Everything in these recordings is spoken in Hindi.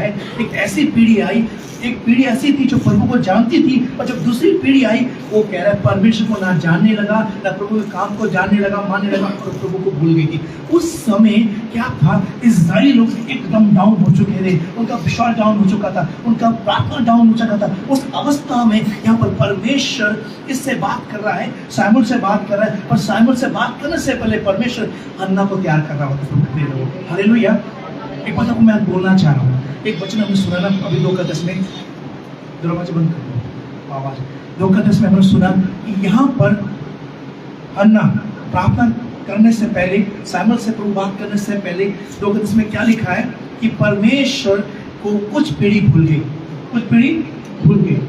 है, एक ऐसी पीढ़ी आई, एक पीढ़ी ऐसी थी जो प्रभु को जानती थी, और जब दूसरी पीढ़ी आई वो कह रहा है परमेश्वर को ना जानने लगा, ना प्रभु के काम को जानने लगा, मानने लगा, और प्रभु को भूल गई थी। उस समय क्या था, इस्राएली लोग एकदम डाउन हो चुके थे, उनका विश्वास डाउन हो चुका था, उनका प्रार्थना डाउन हो चुका था। उस अवस्था में यहाँ पर परमेश्वर इससे बात कर रहा है, सामुएल से बात कर रहा है, और सामुएल से बात करने से पहले परमेश्वर हन्ना को तैयार कर रहा होता। हालेलुया। एक बात आपको मैं बोलना चाह रहा हूँ, एक वचन हमने सुना ना अभी 2:10 में, दरवाजा बंद कर दो, आवाज 2:10 में हमने सुना कि यहाँ पर हन्ना प्रार्थना करने से पहले, सामुएल से प्रभु बात करने से पहले 2:10 में क्या लिखा है कि परमेश्वर को कुछ पीढ़ी भूल गई, कुछ पीढ़ी भूल गई।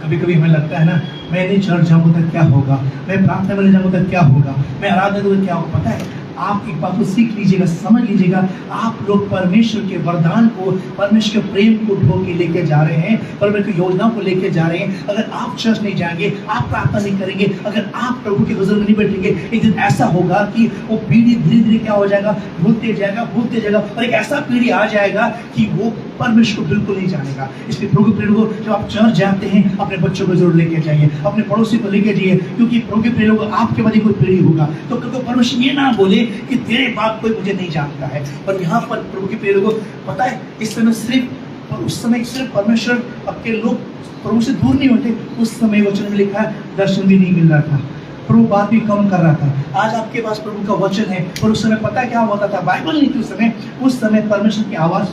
कभी कभी हमें लगता है ना, मैं नहीं चर्च जाऊंगा तो क्या होगा, मैं प्रार्थना में जाऊंगा तो क्या होगा, मैं आराधना तो क्या होगा। पता है, आप एक बात को सीख लीजिएगा, समझ लीजिएगा, आप लोग परमेश्वर के वरदान को, परमेश्वर के प्रेम को ढो के लेके जा रहे हैं, परमेश्वर की योजना को लेके जा रहे हैं। अगर आप चर्च नहीं जाएंगे, आप प्रार्थना नहीं करेंगे, अगर आप प्रभु के हुजूर में नहीं बैठेंगे, एक दिन ऐसा होगा कि वो पीढ़ी धीरे धीरे क्या हो जाएगा, भूलते जाएगा, और एक ऐसा पीढ़ी आ जाएगा कि वो परमेश्वर को बिल्कुल नहीं जानेगा। इसलिए प्रभु के प्रेम को, जब आप चर्च जाते हैं, अपने बच्चों को जरूर लेके जाइए, अपने पड़ोसी को लेके जाइए, क्योंकि प्रभु के प्रेम को आपके बाद कोई पीढ़ी होगा तो परमेश्वर ये ना बोले कि तेरे बाप कोई मुझे नहीं जानता है। पर यहाँ पर प्रभु के प्रेम को पता है, इस समय सिर्फ, और उस समय सिर्फ परमेश्वर, आपके लोग प्रभु से दूर नहीं होते। उस समय वचन में लिखा है दर्शन भी नहीं मिल रहा था, प्रभु बात भी कम कर रहा था। आज आपके पास प्रभु का वचन है, और उस समय पता क्या होता था, बाइबल नहीं थी उस समय परमेश्वर की आवाज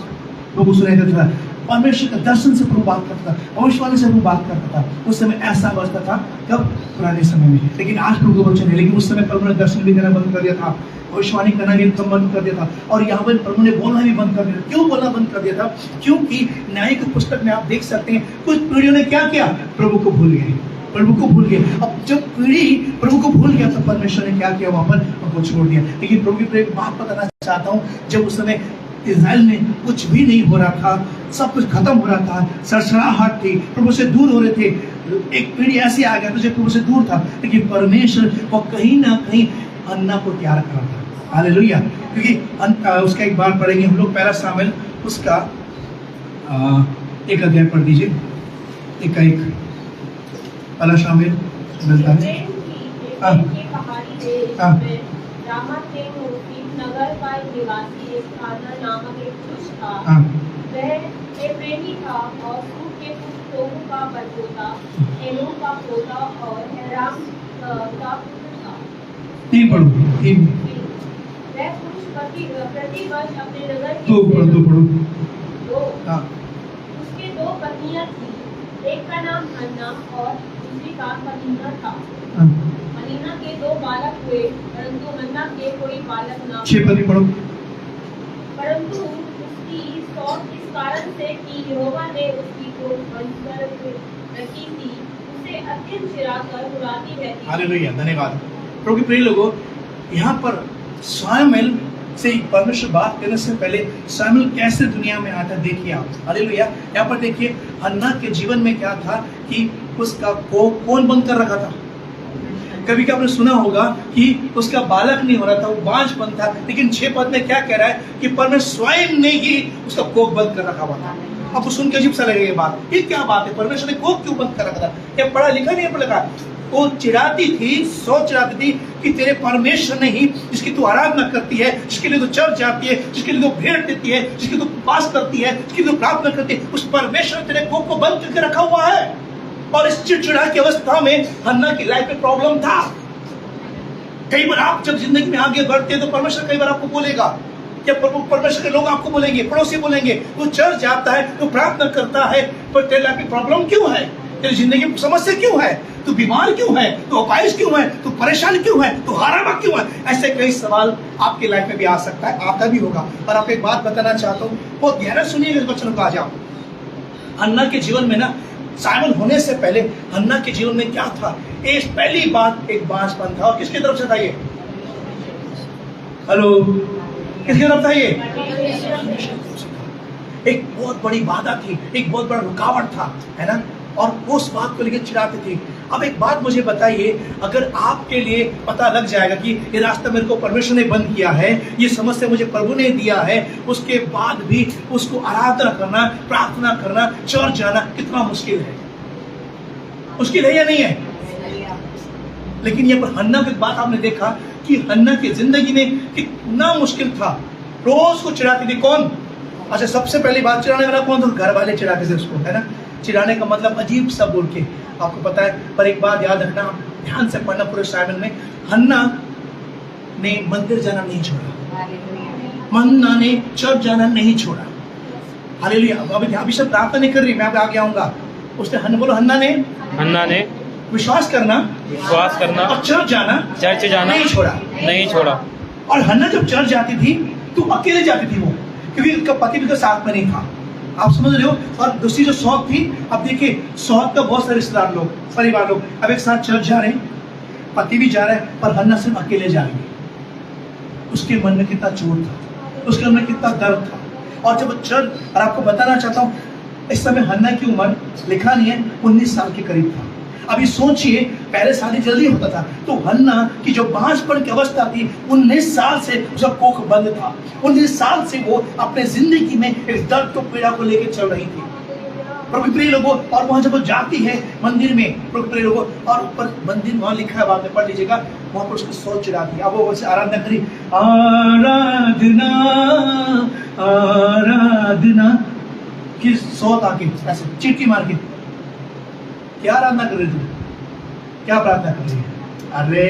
लोग सुनाई देता था, परमेश्वर के दर्शन से प्रभु बात करता था, भविष्यवाणी से प्रभु बात करता था। उस समय ऐसा अवस्था था, कब? पुराने समय में। लेकिन आज प्रभु का वचन है, लेकिन उस समय प्रभु ने दर्शन भी देना बंद कर दिया था, भविष्यवाणी करना भी बंद कर दिया था, और यहाँ पर प्रभु ने बोलना भी बंद कर दिया। क्यों बोलना बंद कर दिया था? क्योंकि न्याय की पुस्तक में आप देख सकते हैं, कुछ पीढ़ियों ने क्या किया, प्रभु को भूल गए, प्रभु को भूल गए। अब जब पीढ़ी प्रभु को भूल गया तो परमेश्वर ने क्या किया, वहां पर उनको छोड़ दिया। लेकिन प्रभु की एक बात बताना चाहता हूँ, जब उस समय इज़राइल में कुछ भी नहीं हो रहा था, सब कुछ खत्म हो रहा था, सड़सड़ाहट थी, प्रभु से दूर हो रहे थे, एक पीढ़ी ऐसी आ गया जो प्रभु से दूर था, लेकिन परमेश्वर को कहीं ना कहीं हन्ना को तैयार कर रहा था। हालेलुया। क्योंकि उसका एक बार पढ़ेंगे हम लोग, पहला सामुएल उसका 1 अध्याय पढ़ दीजिए, 1 पहला सामुएल मिलता है। नगर का निवासी एल्काना नामक एक पुरुष था। वह एप्रेमी था और सूर के पुत्र तोहू का परपोता, एनोन का पोता और हेराम का पुत्र था। तीन पढ़ो। वह पुरुष प्रति वर्ष अपने नगर की उसके 2 पत्नियां थी, एक का नाम हन्ना और दूसरी का पनीना था। पनीना के 2 बालक हुए, परंतु हन्ना के कोई बालक न हुए। परंतु उसकी शौक इस कारण से कि यहोवा ने उसकी गोद बंद कर रखी थी, उसे अत्यंत चिढ़ाकर बुलाती रहती। हालेलुया, धन्यवाद। प्रभु के प्रिय लोगों, यहाँ पर सामुएल से परमेश्वर बात करने से पहले सामुएल कैसे दुनिया में आता, देखिए आप। हालेलुया। यहाँ पर देखिए, हन्ना के जीवन में क्या था कि उसका कौन बंद कर रखा था। कभी कभी आपने सुना होगा कि उसका बालक नहीं हो रहा था, वो बांझपन था, लेकिन 6 पद में क्या कह रहा है कि परमेश्वर स्वयं ने ही उसका कोख बंद कर रखा हुआ था। अब सुन के अजीब सा लगेगा बात, ये क्या बात है, परमेश्वर ने कोख क्यों बंद कर रखा था? क्या पढ़ा लिखा नहीं है? लिखा वो चिढ़ाती थी, सोच चिढ़ाती थी कि तेरे परमेश्वर ने ही, जिसकी तू आराधना करती है, जिसके लिए तू चर्च जाती है, जिसके लिए तू भेंट देती है, जिसके तू उपवास करती है, जिसकी तू प्रार्थना करती है, उस परमेश्वर ने तेरे कोख को बंद करके रखा हुआ है। और इस चिड़चिड़ा की अवस्था में हन्ना की लाइफ में प्रॉब्लम था। कई बार आप जब जिंदगी में आगे बढ़ते हैं तो परमेश्वर कई बार आपको बोलेगा, क्या परमेश्वर के लोग आपको बोलेंगे, पड़ोसी बोलेंगे, वो चर्च जाता है, तो प्रार्थना करता है, पर तेरे लाइफ में प्रॉब्लम क्यों है, तेरी जिंदगी में समस्या क्यों है, तू बीमार क्यों है, तू अपाहिज क्यों है, तू परेशान क्यों है, तू हारा हुआ क्यों है? ऐसे कई सवाल आपकी लाइफ में भी आ सकता है, आता भी होगा। और आपको एक बात बताना चाहता हूँ, बहुत गहरा सुनिएगा इस वचन को। आ जाओ, हन्ना के जीवन में ना, सामुएल होने से पहले हन्ना के जीवन में क्या था? एक पहली बात, एक बांझपन था। और किसकी तरफ से था ये? हेलो, किसकी तरफ था ये? एक बहुत बड़ी बाधा थी, एक बहुत बड़ा रुकावट था, है ना? और वो उस बात को लेकर चिढ़ाते थे। अब एक बात मुझे बताइए, अगर आपके लिए पता लग जाएगा कि ये रास्ता मेरे को परमेश्वर ने बंद किया है, ये समस्या मुझे प्रभु ने दिया है, उसके बाद भी उसको आराधना करना, प्रार्थना करना, चर्च जाना कितना मुश्किल है? मुश्किल है या नहीं है? लेकिन ये पर हन्ना की बात आपने देखा कि हन्ना की जिंदगी में कितना मुश्किल था। रोज को चिढ़ाती थी। कौन? अच्छा, सबसे पहली बात चिढ़ाने वाला कौन था? घर वाले चिढ़ाते थे उसको, है ना। चिढ़ाने का मतलब अजीब सा बोल के, आपको पता है। पर एक बात याद रखना, ध्यान से पढ़ना पूरे साइमन में, हन्ना ने मंदिर जाना नहीं छोड़ा, हन्ना ने चर्च जाना नहीं छोड़ा। हालेलुया। अभी सब प्रार्थना नहीं कर रही, मैं आगे आऊंगा। उसने हन्ना ने विश्वास करना और चर्च जाना नहीं छोड़ा। और हन्ना जब चर्च जाती थी तो अकेले जाती थी वो, क्योंकि उसका पति भी तो साथ में नहीं था। आप समझ रहे हो। और दूसरी जो सौत थी, अब देखिए सौत का बहुत सारे रिश्तेदार लोग, परिवार लोग अब एक साथ चर्च जा रहे हैं, पति भी जा रहा है, पर हन्ना सिर्फ अकेले जा रही है। उसके मन में कितना चोट था, उसके मन में कितना दर्द था। और जब चर्च, और आपको बताना चाहता हूँ, इस समय हन्ना की उम्र लिखा नहीं है, 19 साल के करीब था। अभी सोचिए, पहले शादी जल्दी होता था, तो हन्ना की जो बांझपन की अवस्था थी, 19 साल से उसका कोख बंद था। 19 साल से वो अपने जिंदगी में इस दर्द को, पीड़ा को लेकर चल रही थी। प्रभु प्रिय लोगों, और वहां जब वो जाती है मंदिर में, प्रभु प्रिय लोगों, और ऊपर मंदिर वहां लिखा है, बाद में पढ़ लीजिएगा, वहां पर उसको सोच चिढ़ाती है। अब वो वैसे आराधना करी, आराधना आराधना की सोच आके ऐसे चीटी मार के, क्या आराधना कर रही थी? क्या प्रार्थना कर रही है? अरे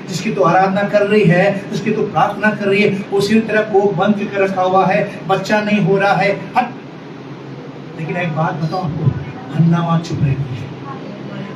जिसकी तो आराधना कर रही है, जिसकी तो प्रार्थना कर रही है, उसी तरह को बंद कर रखा हुआ है, बच्चा नहीं हो रहा है, हट। लेकिन एक बात बताऊं आपको, हन्ना वहां चुप रहती है,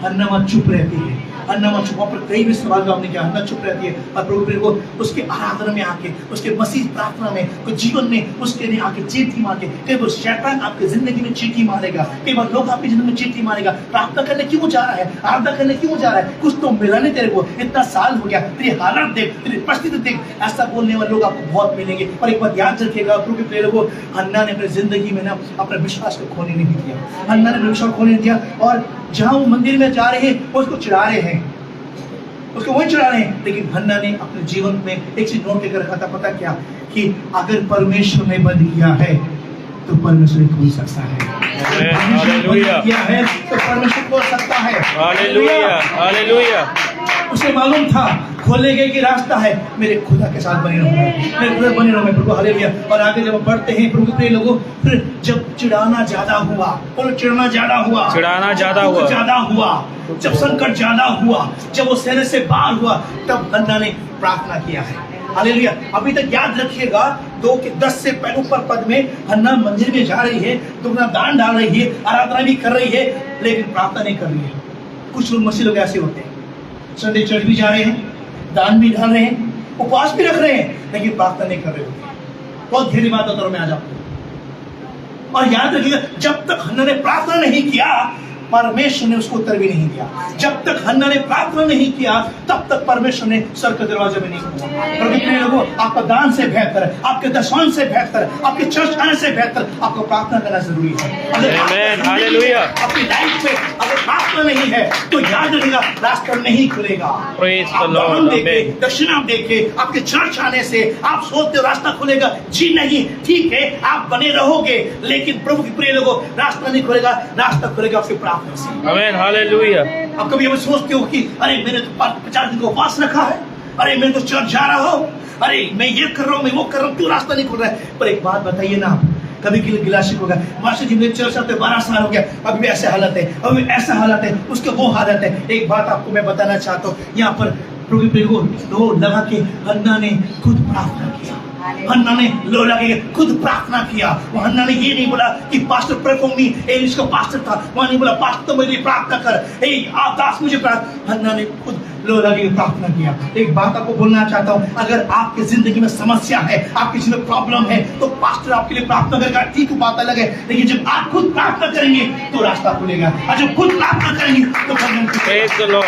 हन्ना वहां चुप रहती है, हन्ना वहां चुप। पर कई भी सवाल जवाब नहीं किया, हन्ना चुप रहती है। और प्रभु को उसके आराधना में आके, उसके मसीह प्रार्थना में, कुछ जीवन में उसके ने आके चीटी मार के, कई बार शैतान आपके जिंदगी में चीटी मारेगा, कई बार लोग आपकी जिंदगी में चीटी मारेगा। प्रार्थना करने क्यों जा रहा है, आराधना करने क्यों जा रहा है? कुछ तो मिला नहीं तेरे को, इतना साल हो गया, तेरी हालत देख, तेरी परिस्थिति देख। ऐसा बोलने वाले लोग आपको बहुत मिलेंगे। पर एक बात याद रखिएगा, क्योंकि प्रिय लोगों, हन्ना ने अपनी जिंदगी में ना अपने विश्वास को खोने नहीं दिया। हन्ना ने विश्वास खोने नहीं दिया, और जहां वो मंदिर में जा रहे हैं, उसको चिढ़ा रहे हैं, उसको वही चढ़ा रहे हैं। लेकिन हन्ना ने अपने जीवन में एक चीज नोट करके रखा था, पता क्या? कि अगर परमेश्वर ने बंद किया है तो परमेश्वर खोल सकता है। किया है तो परमेश्वर खोल सकता है। Hallelujah, hallelujah. उसे मालूम था खोलेगे कि रास्ता है, मेरे खुदा के साथ बने रहूंगा, मेरे खुदा बने रहूंगा। प्रभु हालेलुया। और आगे जब बढ़ते हैं प्रभु प्रिय लोगों, फिर जब चिढ़ाना ज्यादा हुआ, चिढ़ाना ज्यादा हुआ, जब संकट ज्यादा हुआ, जब वो सहने से बाहर हुआ, तब हन्ना ने प्रार्थना किया है। हालेलुया। अभी तक याद रखिएगा, 2 के 10 से ऊपर पद में हन्ना मंदिर में जा रही है, तो अपना दान डाल रही है, आराधना भी कर रही है, लेकिन प्रार्थना नहीं कर रही है। कुछ लोग मसीह लोग ऐसे होते हैं, संडे चर्च भी जा रहे हैं, दान भी डाल रहे हैं, उपवास भी रख रहे हैं, लेकिन प्रार्थना नहीं कर रहे होते। बहुत गहरी बात बता रहा हूं मैं आज आपको। और याद रखिएगा, जब तक हन्ना ने प्रार्थना नहीं किया, परमेश्वर ने उसको उत्तर भी नहीं दिया। जब तक हन्ना ने प्रार्थना नहीं किया, तब तक परमेश्वर ने स्वर्ग के दरवाजे में नहीं खोला। प्रभु के लोगों, आपका दान से बेहतर, आपके दशमांश से बेहतर, आपके चर्च आने से बेहतर आपको प्रार्थना करना जरूरी है। अपनी लाइफ में अगर प्रार्थना नहीं है तो याद रखिएगा, रास्ता नहीं खुलेगा। दक्षिणा देखे आपके चर्च आने से आप सोचते हो रास्ता खुलेगा, जी नहीं। ठीक है, आप बने रहोगे, लेकिन प्रभु के प्रिय लोगों, रास्ता नहीं खुलेगा, रास्ता खुलेगा आपकी प्रार्थना। आमीन, हालेलुया। आप कभी ये सोचते हो कि अरे मैंने तो 50 दिन का उपवास रखा है, अरे मैं तो चर्च जा रहा हूँ, अरे मैं ये कर रहा हूँ, मैं वो कर रहा हूँ, क्यों रास्ता नहीं खुल रहा है? पर एक बात बताइए ना, कभी गिलाशिक होगा, मास्टर जी मेरे चर्च आते 12 साल हो गया, अभी भी ऐसे हालत है, अभी ऐसा हालत है, उसके वो हालत है। एक बात आपको मैं बताना चाहता हूँ, यहाँ पर लो लगा के हन्ना ने खुद प्रार्थना किया, हन्ना ने लो लगा के खुद प्रार्थना किया। हन्ना ने ये नहीं बोला कि pastor pray for me, Elish का पास्टर था, वहां नहीं बोला पास्टर तो मेरे लिए प्रार्थना कर, आप दास मुझे प्रार्थना। हन्ना ने खुद लो लगे प्रार्थना किया। एक बात आपको बोलना चाहता हूँ, अगर आपकी जिंदगी में समस्या है, आपकी जिंदगी में प्रॉब्लम है, तो पास्टर आपके लिए प्रार्थना करेगा, ठीक बात अलग है, लेकिन जब आप खुद प्रार्थना करेंगे तो रास्ता खुलेगा। और जब खुद प्रार्थना करेंगे तो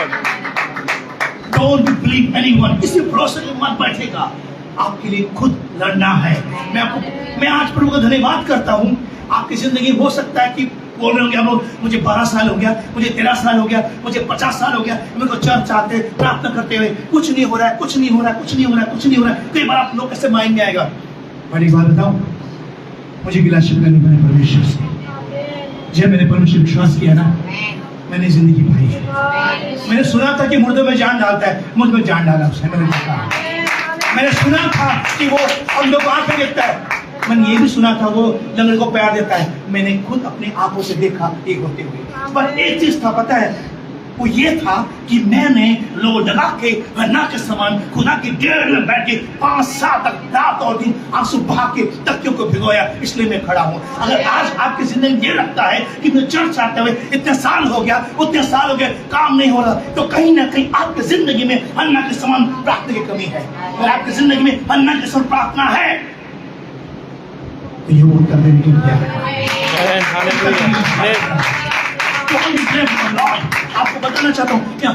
Don't believe anyone, किसी भरोसे में मत बैठेगा, आपके लिए खुद लड़ना है। मैं आज प्रभु का धन्यवाद करता हूँ। आपकी जिंदगी हो सकता है कि बोल रहे होंगे हम लोग, मुझे 12 साल हो गया, मुझे 13 साल हो गया, मुझे 50 साल हो गया, मेरे को चर्च आते प्रार्थना करते हुए कुछ नहीं हो रहा है, कुछ नहीं हो रहा है, कुछ नहीं हो रहा है, कुछ नहीं हो रहा है। कई बार आप लोग कैसे माइंड में आएगा। बड़ी बात बताऊं, मुझे गिला शिकवा नहीं मैंने परमेश्वर से। जब मैंने परमेश्वर विश्वास किया ना, मैंने जिंदगी पाई है। मैंने सुना था कि मुर्दे में जान डालता है, मुझ में जान डाला उसने। मैंने सुना था कि वो अंधों को आंखें देखता है, मैंने ये भी सुना था वो लंगड़े को प्यार देता है। मैंने खुद अपनी आंखों से देखा एक होते हुए। पर एक चीज था, पता है, वो ये था कि मैंने लोग लगा के हन्ना के समान खुदा की डेढ़ में बैठ के 5 साल तक रात और दिन आंसू बहा के तकियों को भिगोया। इसलिए मैं खड़ा हूँ। अगर आज आपकी जिंदगी ये लगता है कि मैं चर्च आते हुए इतने साल हो गया, उतने साल हो गए, काम नहीं हो रहा, तो कहीं ना कहीं आपकी जिंदगी में हन्ना के समान प्रार्थना की कमी है। और आपकी जिंदगी में हन्ना के समान प्रार्थना है तो ये वो उत्तर देने की आपको बताना चाहता हूँ कि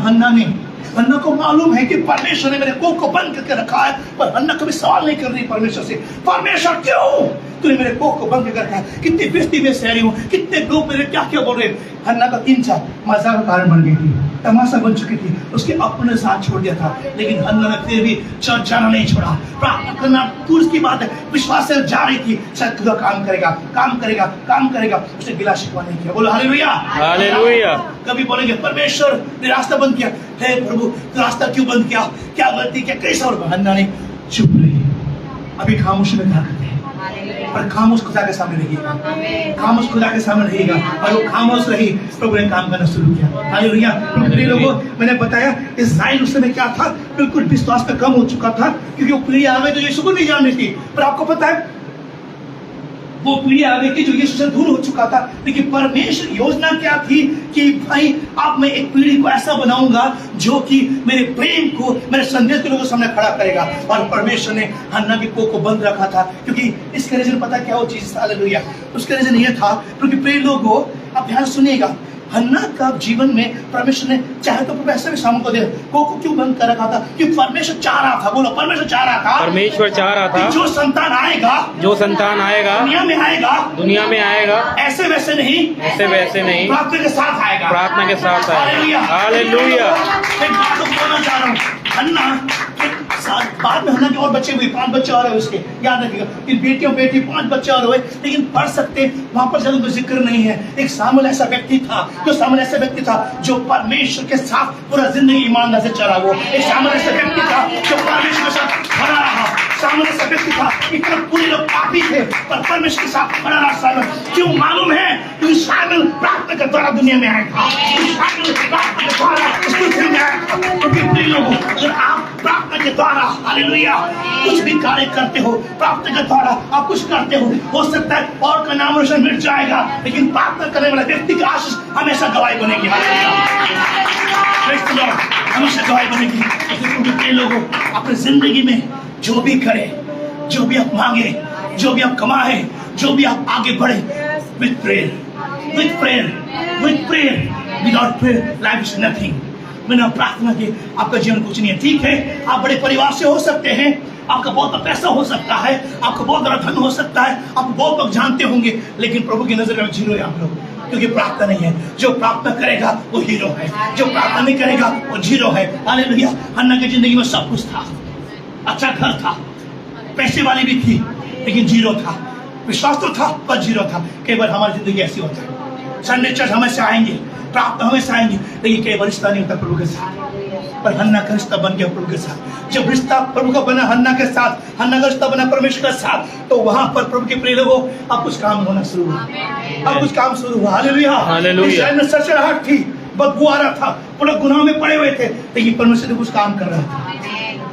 हन्ना को मालूम है कि परमेश्वर ने मेरे कोख को बंद करके रखा है, पर हन्ना कभी सवाल नहीं कर रही परमेश्वर से, परमेश्वर क्यों तूने मेरे कोख को बंद करके रखा है? कितनी बेइज्जती में सह रही हूँ, कितने लोग मेरे क्या क्या बोल रहे हैं। हन्ना का 3-4 मजाक का कारण बन गई थी, तमाशा बन चुकी थी, उसके अपने साथ छोड़ दिया था। लेकिन हन्ना ने फिर भी चर्च जाना नहीं छोड़ा, प्रार्थना करना दूर की बात है, विश्वास से जा रही थी। शायद खुदा काम करेगा, काम करेगा, काम करेगा। उसने गिला शिकवा नहीं किया। बोलो हालेलुया, हालेलुया। कभी बोलेंगे परमेश्वर ने रास्ता बंद किया, हे प्रभु रास्ता क्यों बंद किया, क्या गलती किया, कैसा? और हन्ना ने चुप रही। अभी खामोशी में ताकत है, पर खामोश खुदा के सामने रहेगा, खामोश खुदा के सामने रहेगा। और वो खामोश रही, प्रभु ने काम करना शुरू किया। हालेलुया। लोगों, मैंने बताया इस्राएल उस समय क्या था, बिल्कुल विश्वास में कम हो चुका था, क्योंकि वो पीढ़ी आगे तो यीशु को नहीं जानती थी। पर आपको पता है वो पीढ़ी आगे की जो यीशु से दूर हो चुका था। लेकिन परमेश्वर योजना क्या थी कि भाई अब मैं एक पीढ़ी को ऐसा बनाऊंगा जो कि मेरे प्रेम को, मेरे संदेश को लोगों के सामने खड़ा करेगा। और परमेश्वर ने हन्ना की कोख को बंद रखा था, क्योंकि इसका रीजन पता क्या वो चीज, हालेलुया, उसका रीजन ये था, क्योंकि प्रिय लोगों आप ध्यान सुनिएगा, हन्ना का जीवन में परमेश्वर ने चाहे तो ऐसे भी सामने को दे, कोख को क्यों बंद कर रखा था? क्योंकि परमेश्वर चाह रहा था, बोलो परमेश्वर चाह रहा था, परमेश्वर चाह रहा था जो संतान आएगा, जो संतान आएगा दुनिया में आएगा, दुनिया में आएगा, ऐसे वैसे नहीं, ऐसे वैसे नहीं, प्रार्थना के साथ आएगा, प्रार्थना के साथ आएगा। हालेलुया। एक बात तो बोलना चाह रहा हूँ, हन्ना बाद में हन्ना के और बच्चे हुए, 5 बच्चे और हुए उसके, याद रखिएगा, फिर बेटियों बेटी 5 बच्चे और हुए। लेकिन पढ़ सकते वहां पर ज्यादा कोई जिक्र नहीं है। एक सामुएल ऐसा व्यक्ति था, जो सामुएल ऐसा व्यक्ति था जो परमेश्वर के साथ पूरा जिंदगी ईमानदार से चला। वो एक सामुएल ऐसा व्यक्ति था जो परमेश्वर के साथ खड़ा रहा। सामुएल ऐसा व्यक्ति था, इतना पूरे लोग पापी थे पर परमेश्वर के साथ खड़ा रहा सामुएल। क्यों मालूम है? क्योंकि सामुएल प्रार्थना के द्वारा दुनिया में आया था, सामुएल प्रार्थना के द्वारा इस पृथ्वी में आया था। क्योंकि प्रिय लोगों, अगर आप प्रार्थना के द्वारा, हालेलुया, कुछ भी कार्य करते हो, प्रार्थना के द्वारा आप कुछ करते हो सकता है और का नाम रोशन मिट जाएगा, लेकिन प्रार्थना करने वाला व्यक्ति की आशीष हमेशा गवाही बनेगी। हमेशा गवाही बनेगी। प्रिय लोगों, अपनी जिंदगी में जो भी करें, जो भी आप मांगे, जो भी आप कमाए, जो भी आप आगे बढ़े, with prayer, with prayer, with prayer, without prayer life is nothing. बिना प्रार्थना के आपका जीवन कुछ नहीं है। ठीक है, आप बड़े परिवार से हो सकते हैं, आपका बहुत पैसा हो सकता है, आपका बहुत बड़ा धन हो सकता है, आप बहुत लोग जानते होंगे, लेकिन प्रभु की नजर में जीरो है आप लोग, क्योंकि प्रार्थना नहीं है। जो प्रार्थना करेगा वो हीरो है, जो प्रार्थना नहीं करेगा वो जीरो है। हालेलुया। हन्ना की जिंदगी में सब कुछ था, अच्छा घर था, पैसे वाली भी थी, लेकिन जीरो था। विश्वास तो था पर जीरो था। कई बार हमारी जिंदगी ऐसी होती है, संडे चर्च हमेशा आएंगे, प्राप्त हमेशा आएंगे, लेकिन कई बार रिश्ता नहीं होता प्रभु के साथ। पर हन्ना का रिश्ता बन गया प्रभु के साथ। जब रिश्ता प्रभु का बना हन्ना के साथ, हन्ना का रिश्ता बना परमेश्वर के साथ, तो वहां पर प्रभु के प्रिय लोगों अब कुछ काम होना शुरू हुआ, अब कुछ काम शुरू हुआ। हालेलुया। इस्राएल में सड़सड़ाहट थी, बदबू आ रहा था, पूरा गुनाह में पड़े हुए थे, लेकिन परमेश्वर ने कुछ काम कर रहा था।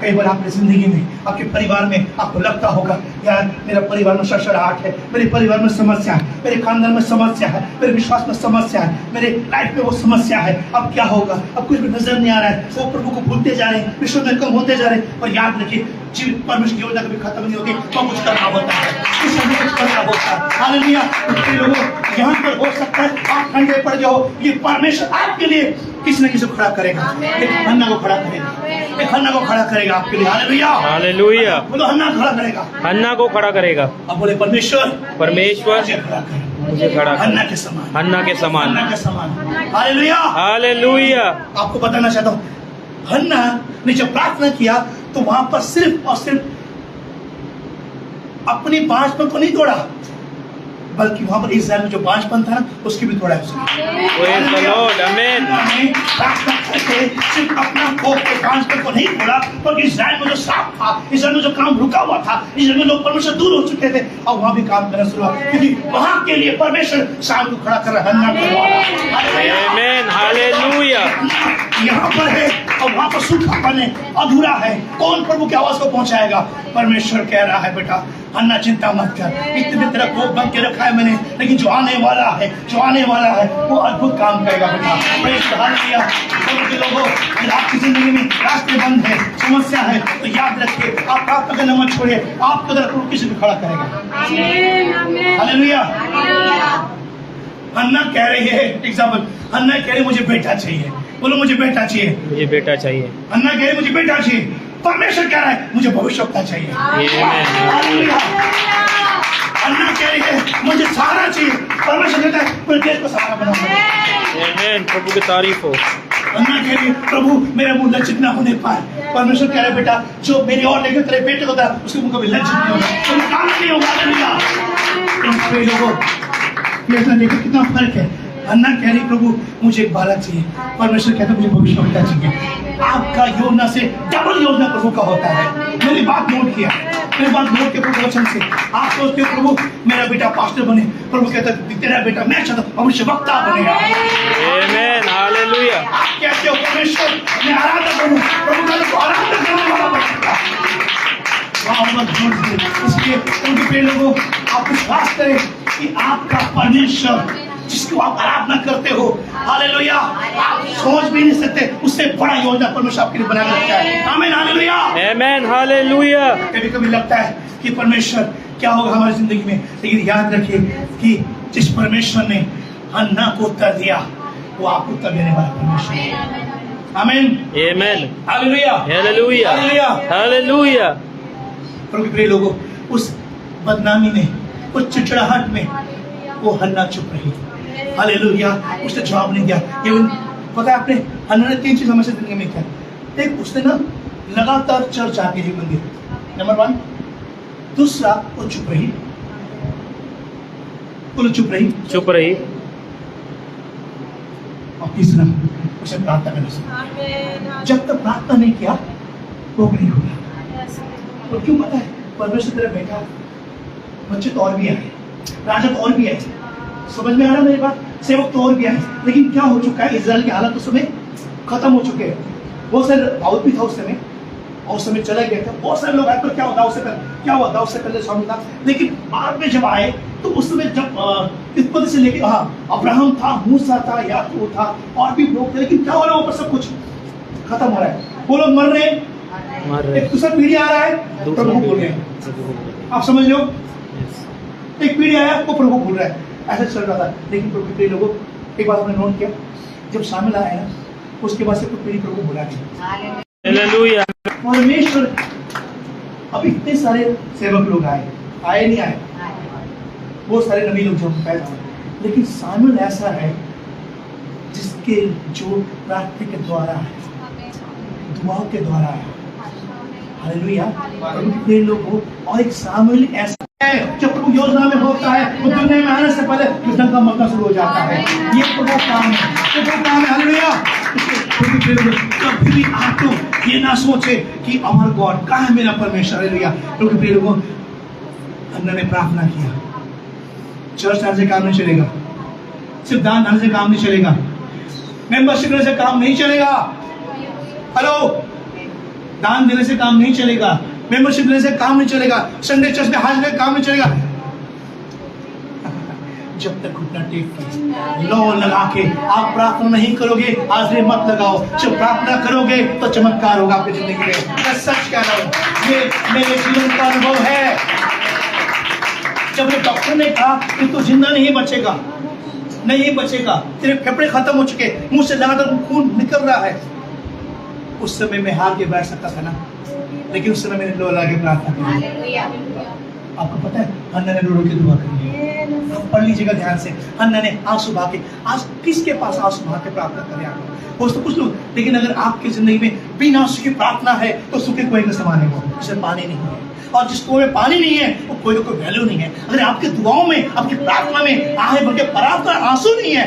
कई बार आपकी जिंदगी में, आपके परिवार में आपको लगता होगा यार मेरा परिवार में सड़सड़ाहट है, मेरे परिवार में समस्या है, मेरे खानदान में समस्या है, मेरे विश्वास में समस्या है, मेरे लाइफ में वो समस्या है, अब क्या होगा, अब कुछ भी नजर नहीं आ रहा है, वो प्रभु को भूलते जा रहे हैं, विश्व में कम होते जा रहे हैं। और याद रखिए, जीवित परमेश्वर की योजना कभी खत्म नहीं होती, तो कुछ करना होता है, कुछ करना होता है। हालेलुया। लोगों यहाँ पर हो सकता है आप ठंडे पड़ जाओ, ये परमेश्वर आपके लिए किसी न किसी को खड़ा करेगा। एक हन्ना को खड़ा करेगा, एक हन्ना को खड़ा करेगा आपके लिए। Hallelujah, hallelujah. बोलो हन्ना खड़ा करेगा, हन्ना को खड़ा करेगा। अब बोले परमेश्वर परमेश्वर मुझे खड़ा कर, मुझे खड़ा कर, हन्ना के समान, हन्ना के समान। हन्ना के समान। हालेलुया। हालेलुया। आपको बताना चाहता हूँ, हन्ना ने जब प्रार्थना किया तो वहां पर सिर्फ और सिर्फ अपनी बांझपन को नहीं तोड़ा, बल्कि वहां पर इस्राएल में जो बांझपन था ना, उसकी भी तोड़ा है उसने। Praise the Lord, amen। प्रार्थना करके सिर्फ अपना कोप के बांझपन को नहीं तोड़ा, बल्कि इस्राएल में जो साफ था, इस्राएल में जो काम रुका हुआ था, इस्राएल में लोग परमेश्वर दूर हो चुके थे, अब वहां भी काम करना शुरू हुआ, क्योंकि वहां के लिए परमेश्वर शाम को खड़ा कर रहा है। हन्ना करवाना, आमेन, हालेलुया। यहाँ पर है और वहां पर सूखापन है, अधूरा है। कौन प्रभु की आवाज को पहुंचाएगा? परमेश्वर कह रहा है, बेटा हन्ना चिंता मत कर, इतने तेरा कोप बंद के रखा है मैंने, लेकिन जो आने वाला है, जो आने वाला है वो अद्भुत काम करेगा बेटा। हालेलुया। लोगों, अगर आपकी जिंदगी में रास्ते बंद है, समस्या है, तो याद रखिए, आप प्रार्थना करना मत छोड़िए, आपको तरह प्रभु किसी भी खड़ा करेगा। हालेलुया। हन्ना कह रही है, एग्जाम्पल, हन्ना कह रही मुझे बेटा चाहिए। बोलो मुझे बेटा चाहिए, मुझे बेटा चाहिए। हन्ना कह रही मुझे बेटा चाहिए। परमेश्वर कह रहा है मुझे भविष्यवक्ता चाहिए। हालेलुया। हन्ना कह रही है मुझे सहारा चाहिए। परमेश्वर कहता है पूरे देश को सहारा बनाऊंगा। आमेन, प्रभु की तारीफ हो। हन्ना कह रही है प्रभु मेरे मुंह लज्जित ना होने पाए। परमेश्वर कह रहा है बेटा जो मेरी और लेकर तेरे बेटे को था उसके मुंह कभी लज्जित नहीं होगा, तो काम नहीं होगा। हालेलुया। लोगों देखो कितना फर्क है। हन्ना कह रही प्रभु मुझे एक बालक चाहिए। परमेश्वर कहता है मुझे भविष्यवक्ता चाहिए। आपका योजना से डबल योजना प्रभु का होता है। मेरी बात नोट किया, मेरी बात नोट के प्रभु वचन से आप सोचते हो प्रभु मेरा बेटा पास्टर बने, प्रभु कहता है तेरा बेटा मैं चाहता हूँ भविष्यवक्ता बनेगा। आमेन, हालेलुया। आप कहते हो परमेश्वर मैं आराधना बनूं, प्रभु कहता है आराधना करने वाला बनेगा। इसलिए उनके प्रिय लोगों, आप विश्वास करें कि आपका परमेश्वर जिसको आप आराधना करते हो, हालेलुया, आप सोच भी नहीं सकते उससे बड़ा योजना परमेश्वर आपके लिए बना के रखा है। आमीन, हालेलुया। आमेन, हालेलुया। कभी कभी लगता है कि परमेश्वर क्या होगा हमारी जिंदगी में, लेकिन याद रखिए कि जिस परमेश्वर ने हन्ना को उत्तर दिया वो आपको उत्तर देने वाला परमेश्वर है। आमीन, आमेन, हालेलुया, हालेलुया, हालेलुया, हालेलुया। प्रभु प्रिय लोगों, उस बदनामी में, उस चिड़चिड़ाहट में वो हन्ना चुप रही। हालेलुया। उसने जवाब नहीं दिया। केवल पता है आपने हन्ना ने 3 चीज हमेशा जिंदगी में किया। एक, उसने ना लगातार चर्च आके ही मंदिर, नंबर 1। दूसरा, वो चुप रही, बोलो चुप रही, चुप रही। और तीसरा, उसे प्रार्थना करना सीखा। जब तक प्रार्थना नहीं किया वो नहीं हुआ। तो क्यों पता है? परमेश्वर तेरा बेटा, बच्चे तो और भी आए, राजा तो और भी आए, समझ में आ रहा मेरी बात? सेवक तो और भी आए, लेकिन क्या हो चुका है, इजराइल के हालात उस समय खत्म हो चुके हैं। बहुत सारे दाऊद भी था उस समय, और उस समय चले गए थे। बहुत सारे लोग आए, पर क्या हुआ दाऊद से पहले, क्या हुआ दाऊद से पहले स्वामी था, लेकिन बाद में जब आए तो उस समय जब उत्पत्ति से लेके अब्राहम था, मूसा था, याकूब था, और भी लोग थे, लेकिन क्या हो रहा है, ऊपर सब कुछ खत्म हो रहा है। वो लोग मर रहे हैं, एक दूसरा पीढ़ी आ रहा है, प्रभु बोल रहे हैं। आप समझ लो, एक पीढ़ी आया वो प्रभु भूल रहा है, ऐसा चल रहा था। लेकिन प्रभु के लोगों, एक बात हमने नोट किया, जब शामिल आया ना उसके बाद से पीढ़ी प्रभु भुला गया। हालेलुया। परमेश्वर, अब इतने सारे सेवक लोग आए नहीं आए, बहुत सारे नबी लोग जो पैदा हुए, लेकिन शामिल ऐसा है जिसके जो प्रार्थना के द्वारा है, दुआओं के द्वारा है। हालेलुया। प्रभु के लोगों, और एक शामिल ऐसा है जब प्रभु योजना में होता है, वो दुनिया में आने से पहले युद्ध का मरना शुरू हो जाता है। ये प्रभु काम है, ये प्रभु काम है। हालेलुया। कभी भी आप तो ये ना सोचे कि अमर गॉड कहाँ है मेरा परमेश्वर। हालेलुया। प्रभु के लोगों, हन्ना ने प्रार्थना किया। चर्च आने से काम नहीं चलेगा, सिर्फ दान देने से काम नहीं चलेगा, मेंबरशिप देने से काम नहीं चलेगा। हेलो, दान देने से काम नहीं चलेगा, मेंबरशिप लेने से काम नहीं चलेगा, संडे चर्च में हाजिर काम नहीं चलेगा। जब तक घुटना टेक के लो लगा के आप प्रार्थना नहीं करोगे, हाजिरी मत लगाओ। जब प्रार्थना करोगे तो चमत्कार होगा आपकी जिंदगी में। मैं सच कह रहा हूँ, ये मेरे जीवन का अनुभव है। जब डॉक्टर ने कहा कि तू जिंदा नहीं बचेगा, नहीं बचेगा, तेरे फेफड़े खत्म हो चुके, मुंह से लगातार खून निकल रहा है। उस समय मैं हार के बैठ सकता था ना, लेकिन उस समय मैंने लो लगा के प्रार्थना की। आपको पता है हन्ना ने रो के दुआ करी है, पढ़ लीजिएगा ध्यान से। हन्ना ने आंसू बहा के, आज किसके पास आंसू बहा के प्रार्थना करें आप दोस्तों? कुछ लोग, लेकिन अगर आपकी जिंदगी में बिना आंसू की प्रार्थना है तो सूखे कुएं के समान है, वो उसमें पानी नहीं है। और जिस कुएं में पानी नहीं है वो कोई कोई वैल्यू नहीं है। अगर आपकी दुआओं में, आपकी प्रार्थना में आहे भर के पर्याप्त आंसू नहीं है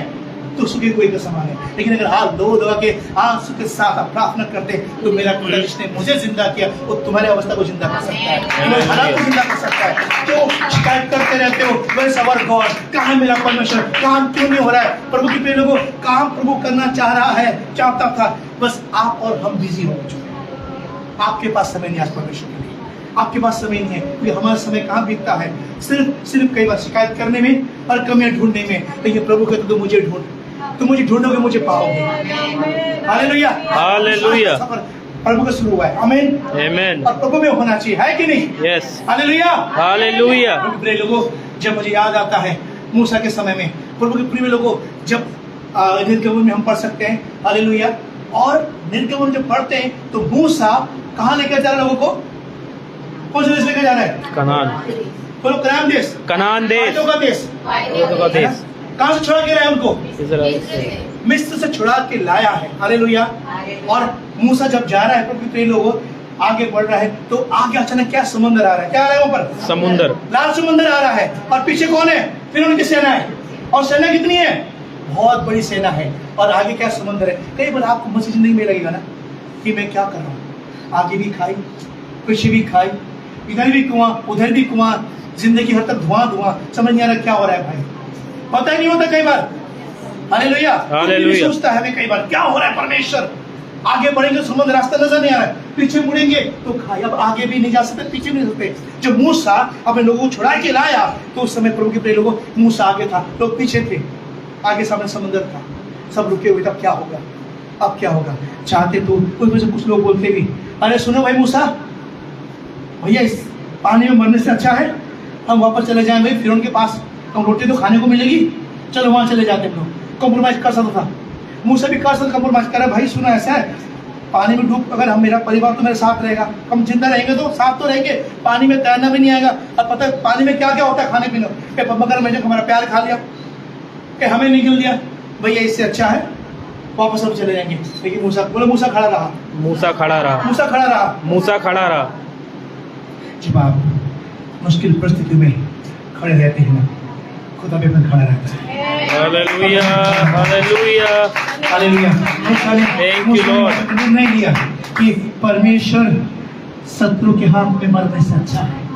तो सूखे कुएं के समान है। लेकिन अगर हाथ दो दबा के आंसू के साथ आप प्रार्थना करते तो मेरा खुदा जिसने मुझे जिंदा किया वो तुम्हारे अवस्था को जिंदा कर सकता है, तुम्हारे हालात को जिंदा कर सकता है। क्यों शिकायत करते रहते हो, वेयर इज आवर गॉड, कहाँ है मेरा परमेश्वर, काम क्यों नहीं हो रहा है? प्रभु के प्रिय लोगों, काम प्रभु करना चाह रहा है, चाहता था, बस आप और हम बिजी हो चुके हैं। आपके पास समय नहीं आज परमेश्वर के लिए, आपके पास समय नहीं है, क्योंकि हमारा समय कहाँ बीतता है सिर्फ कई बार शिकायत करने में और कमियां ढूंढने में। लेकिन प्रभु कहते तो मुझे ढूंढ, तुम मुझे ढूंढोगे मुझे पाओगे। Hallelujah, hallelujah. सफर प्रभु का शुरू हुआ है, आमीन, आमीन। और प्रभु में होना चाहिए, है कि नहीं? Yes, hallelujah, hallelujah. प्रिय लोगों, जब मुझे याद आता है मूसा के समय में, प्रभु के प्रिय लोगों, जब निर्गमन में हम पढ़ सकते हैं, हालेलुया, और निर्गमन जब पढ़ते हैं तो मूसा कहाँ लेकर जा रहा है लोगों को? कौन सा देश लेकर जा रहा है? कनान, बोलो कनान देश, कनान देश, का देश। देश। कहाँ से छुड़ा के लाया उनको? इस्राएल से। मिस्र से छुड़ा के लाया है, हालेलुया। और मूसा जब जा रहा है, प्रभु के प्रिय लोगों, आगे बढ़ रहा है तो आगे अचानक क्या समुद्र आ रहा है? क्या आ रहा है वहाँ पर? समुद्र, लाल समुद्र आ रहा है, और पीछे कौन है? फिर उनकी सेना है, और सेना कितनी है? बहुत बड़ी सेना है, और आगे क्या समुद्र है। कई बार आपको मसीह जिंदगी में लगेगा ना कि मैं क्या कर रहा हूँ, आगे भी खाई, पीछे भी खाई, इधर भी कुआं, उधर भी कुआं, जिंदगी हर तक धुआं धुआं, समझ नहीं आ रहा क्या हो रहा है भाई। पता ही नहीं होता कई बार, हालेलुया, हालेलुया। सोचता है हमें कई बार क्या हो रहा है परमेश्वर, आगे बढ़ेंगे समुद्र रास्ता नजर नहीं आ रहा है, पीछे मुड़ेंगे तो खाई, अब आगे भी नहीं जा सकते, पीछे भी नहीं सकते। जब मूसा अपने लोगों को छुड़ा के लाया तो उस समय प्रभु के प्रिय लोगों, मूसा आगे था, लोग पीछे थे, आगे सामने समुद्र था, सब रुके हुए, तब क्या होगा, अब क्या होगा? चाहते तो कुछ लोग बोलते भी, अरे सुनो भाई मूसा, भैया इस पानी में मरने से अच्छा है हम वापस चले जाएं भाई, फिर उनके पास हम रोटी तो खाने को मिलेगी, चलो वहां चले जाते हैं। लोग कॉम्प्रोमाइज कर सकता था, मूसा भी कर सकता, कॉम्प्रोमाइज करा, भाई सुना ऐसा है, पानी में डूब, अगर हम, मेरा परिवार तो मेरे साथ रहेगा, हम जिंदा रहेंगे तो साथ तो रहेंगे, पानी में तैरना भी नहीं आएगा, और पता है पानी में क्या क्या होता है खाने पीने, मगर मैंने हमारा प्यार खा लिया, कि हमें निकल दिया, भैया इससे अच्छा है वापस हम चले जाएंगे। लेकिन मूसा, बोलो मूसा खड़ा रहा, मूसा खड़ा रहा, मूसा खड़ा रहा, मूसा खड़ा रहा। जब आप मुश्किल परिस्थितियों में खड़े रहते हैं ना, खुदा भी अपना खड़ा रहता है। Hallelujah, hallelujah, hallelujah. मूसा ने निर्णय लिया कि परमेश्वर शत्रु के हाथ में मरने से अच्छा है,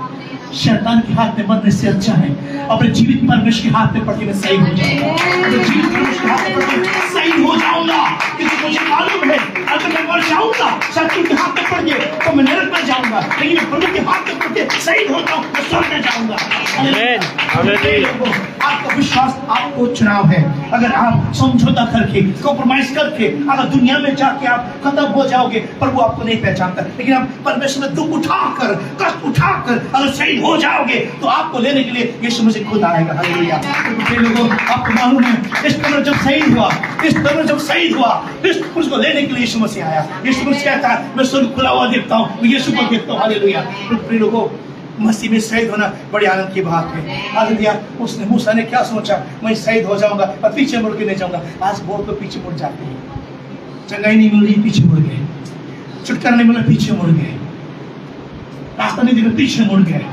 शैतान के हाथ में मरने से अच्छा है अपने जीवित परमेश्वर के हाथ में पड़ के मैं सही हो जाऊंगा, अपने जीवित परमेश्वर के हाथ में पड़ के सही हो जाऊंगा, क्योंकि मुझे मालूम है अगर मैं मर जाऊंगा शत्रु के हाथ में पड़ के तो मैं नरक में जाऊंगा, लेकिन मैं प्रभु के हाथ में पड़ के सही होता हूँ, मैं स्वर्ग में जाऊंगा। आपका विश्वास, आपको चुनाव है। अगर आप समझौता करके, कॉम्प्रोमाइज करके, अगर दुनिया में जाके आप खत्म हो जाओगे, प्रभु आपको नहीं पहचानता, लेकिन आप परमेश्वर में दुख उठाकर, कष्ट उठाकर अगर सही हो जाओगे तो आपको लेने के लिए यीशु मसीह खुद आएगा। हालेलुया। लोगों, आपको मालूम है इस तरह जब सही हुआ, इस तरह जब सही हुआ, इस उसको लेने के लिए यीशु मसीह आया। यीशु मसीह कहता है मैं स्वर्ग खुला हुआ देखता हूँ, मैं यीशु को देखता हूँ। हालेलुया। प्रिय लोगों, मसीह में शहीद होना बड़ी आनंद की बात है। हालेलुया। उसने, मूसा ने क्या सोचा, मैं शहीद हो जाऊंगा और पीछे मुड़ के नहीं जाऊंगा। आज बहुत लोग पीछे मुड़ जाते हैं, चंगाई नहीं मिल रही, पीछे मुड़ गए, छुटकारा नहीं मिला, पीछे मुड़ गए, रास्ता नहीं दिखा, पीछे मुड़ गए।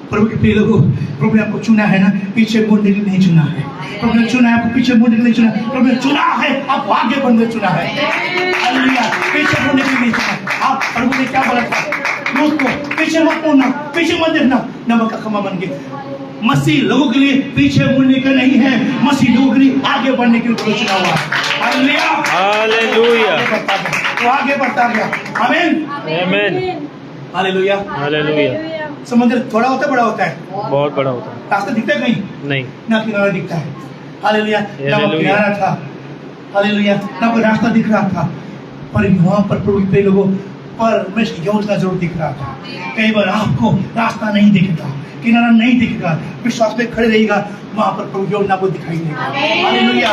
प्रभु के प्रिय लोगों, प्रभु ने आपको चुना है ना, पीछे मुड़ने के लिए नहीं चुना है। प्रभु ने चुना है आपको, पीछे मुड़ने के लिए चुना है। प्रभु ने चुना है आप आगे बढ़ने चुना है। हालेलुया। पीछे मुड़ने के लिए नहीं चुना। आप, प्रभु ने क्या बोला था लोग को, पीछे मत मुड़ना, पीछे मत देखना, नमक का खमा बन गए। मसीह लोगों के लिए पीछे मुड़ने का नहीं है, मसीह लोगों के लिए आगे बढ़ने के लिए चुना हुआ। हालेलुया। हालेलुया। तो आगे बढ़ता गया। आमीन, आमीन, हालेलुया, हालेलुया। समुद्र थोड़ा होता है, बड़ा होता है? बहुत बड़ा होता है। रास्ता दिखता है कहीं? नहीं, ना किनारा दिखता है। हालेलुया। ना किनारा था, हालेलुया, ना कोई रास्ता दिख रहा था, पर वहां पर प्रभु के लोगों पर योजना जरूर दिख रहा था। कई बार आपको रास्ता नहीं दिखता, किनारा नहीं दिखेगा, विश्वास में खड़े रहेगा, वहां पर प्रभु योजना को दिखाई देगा। हालेलुया।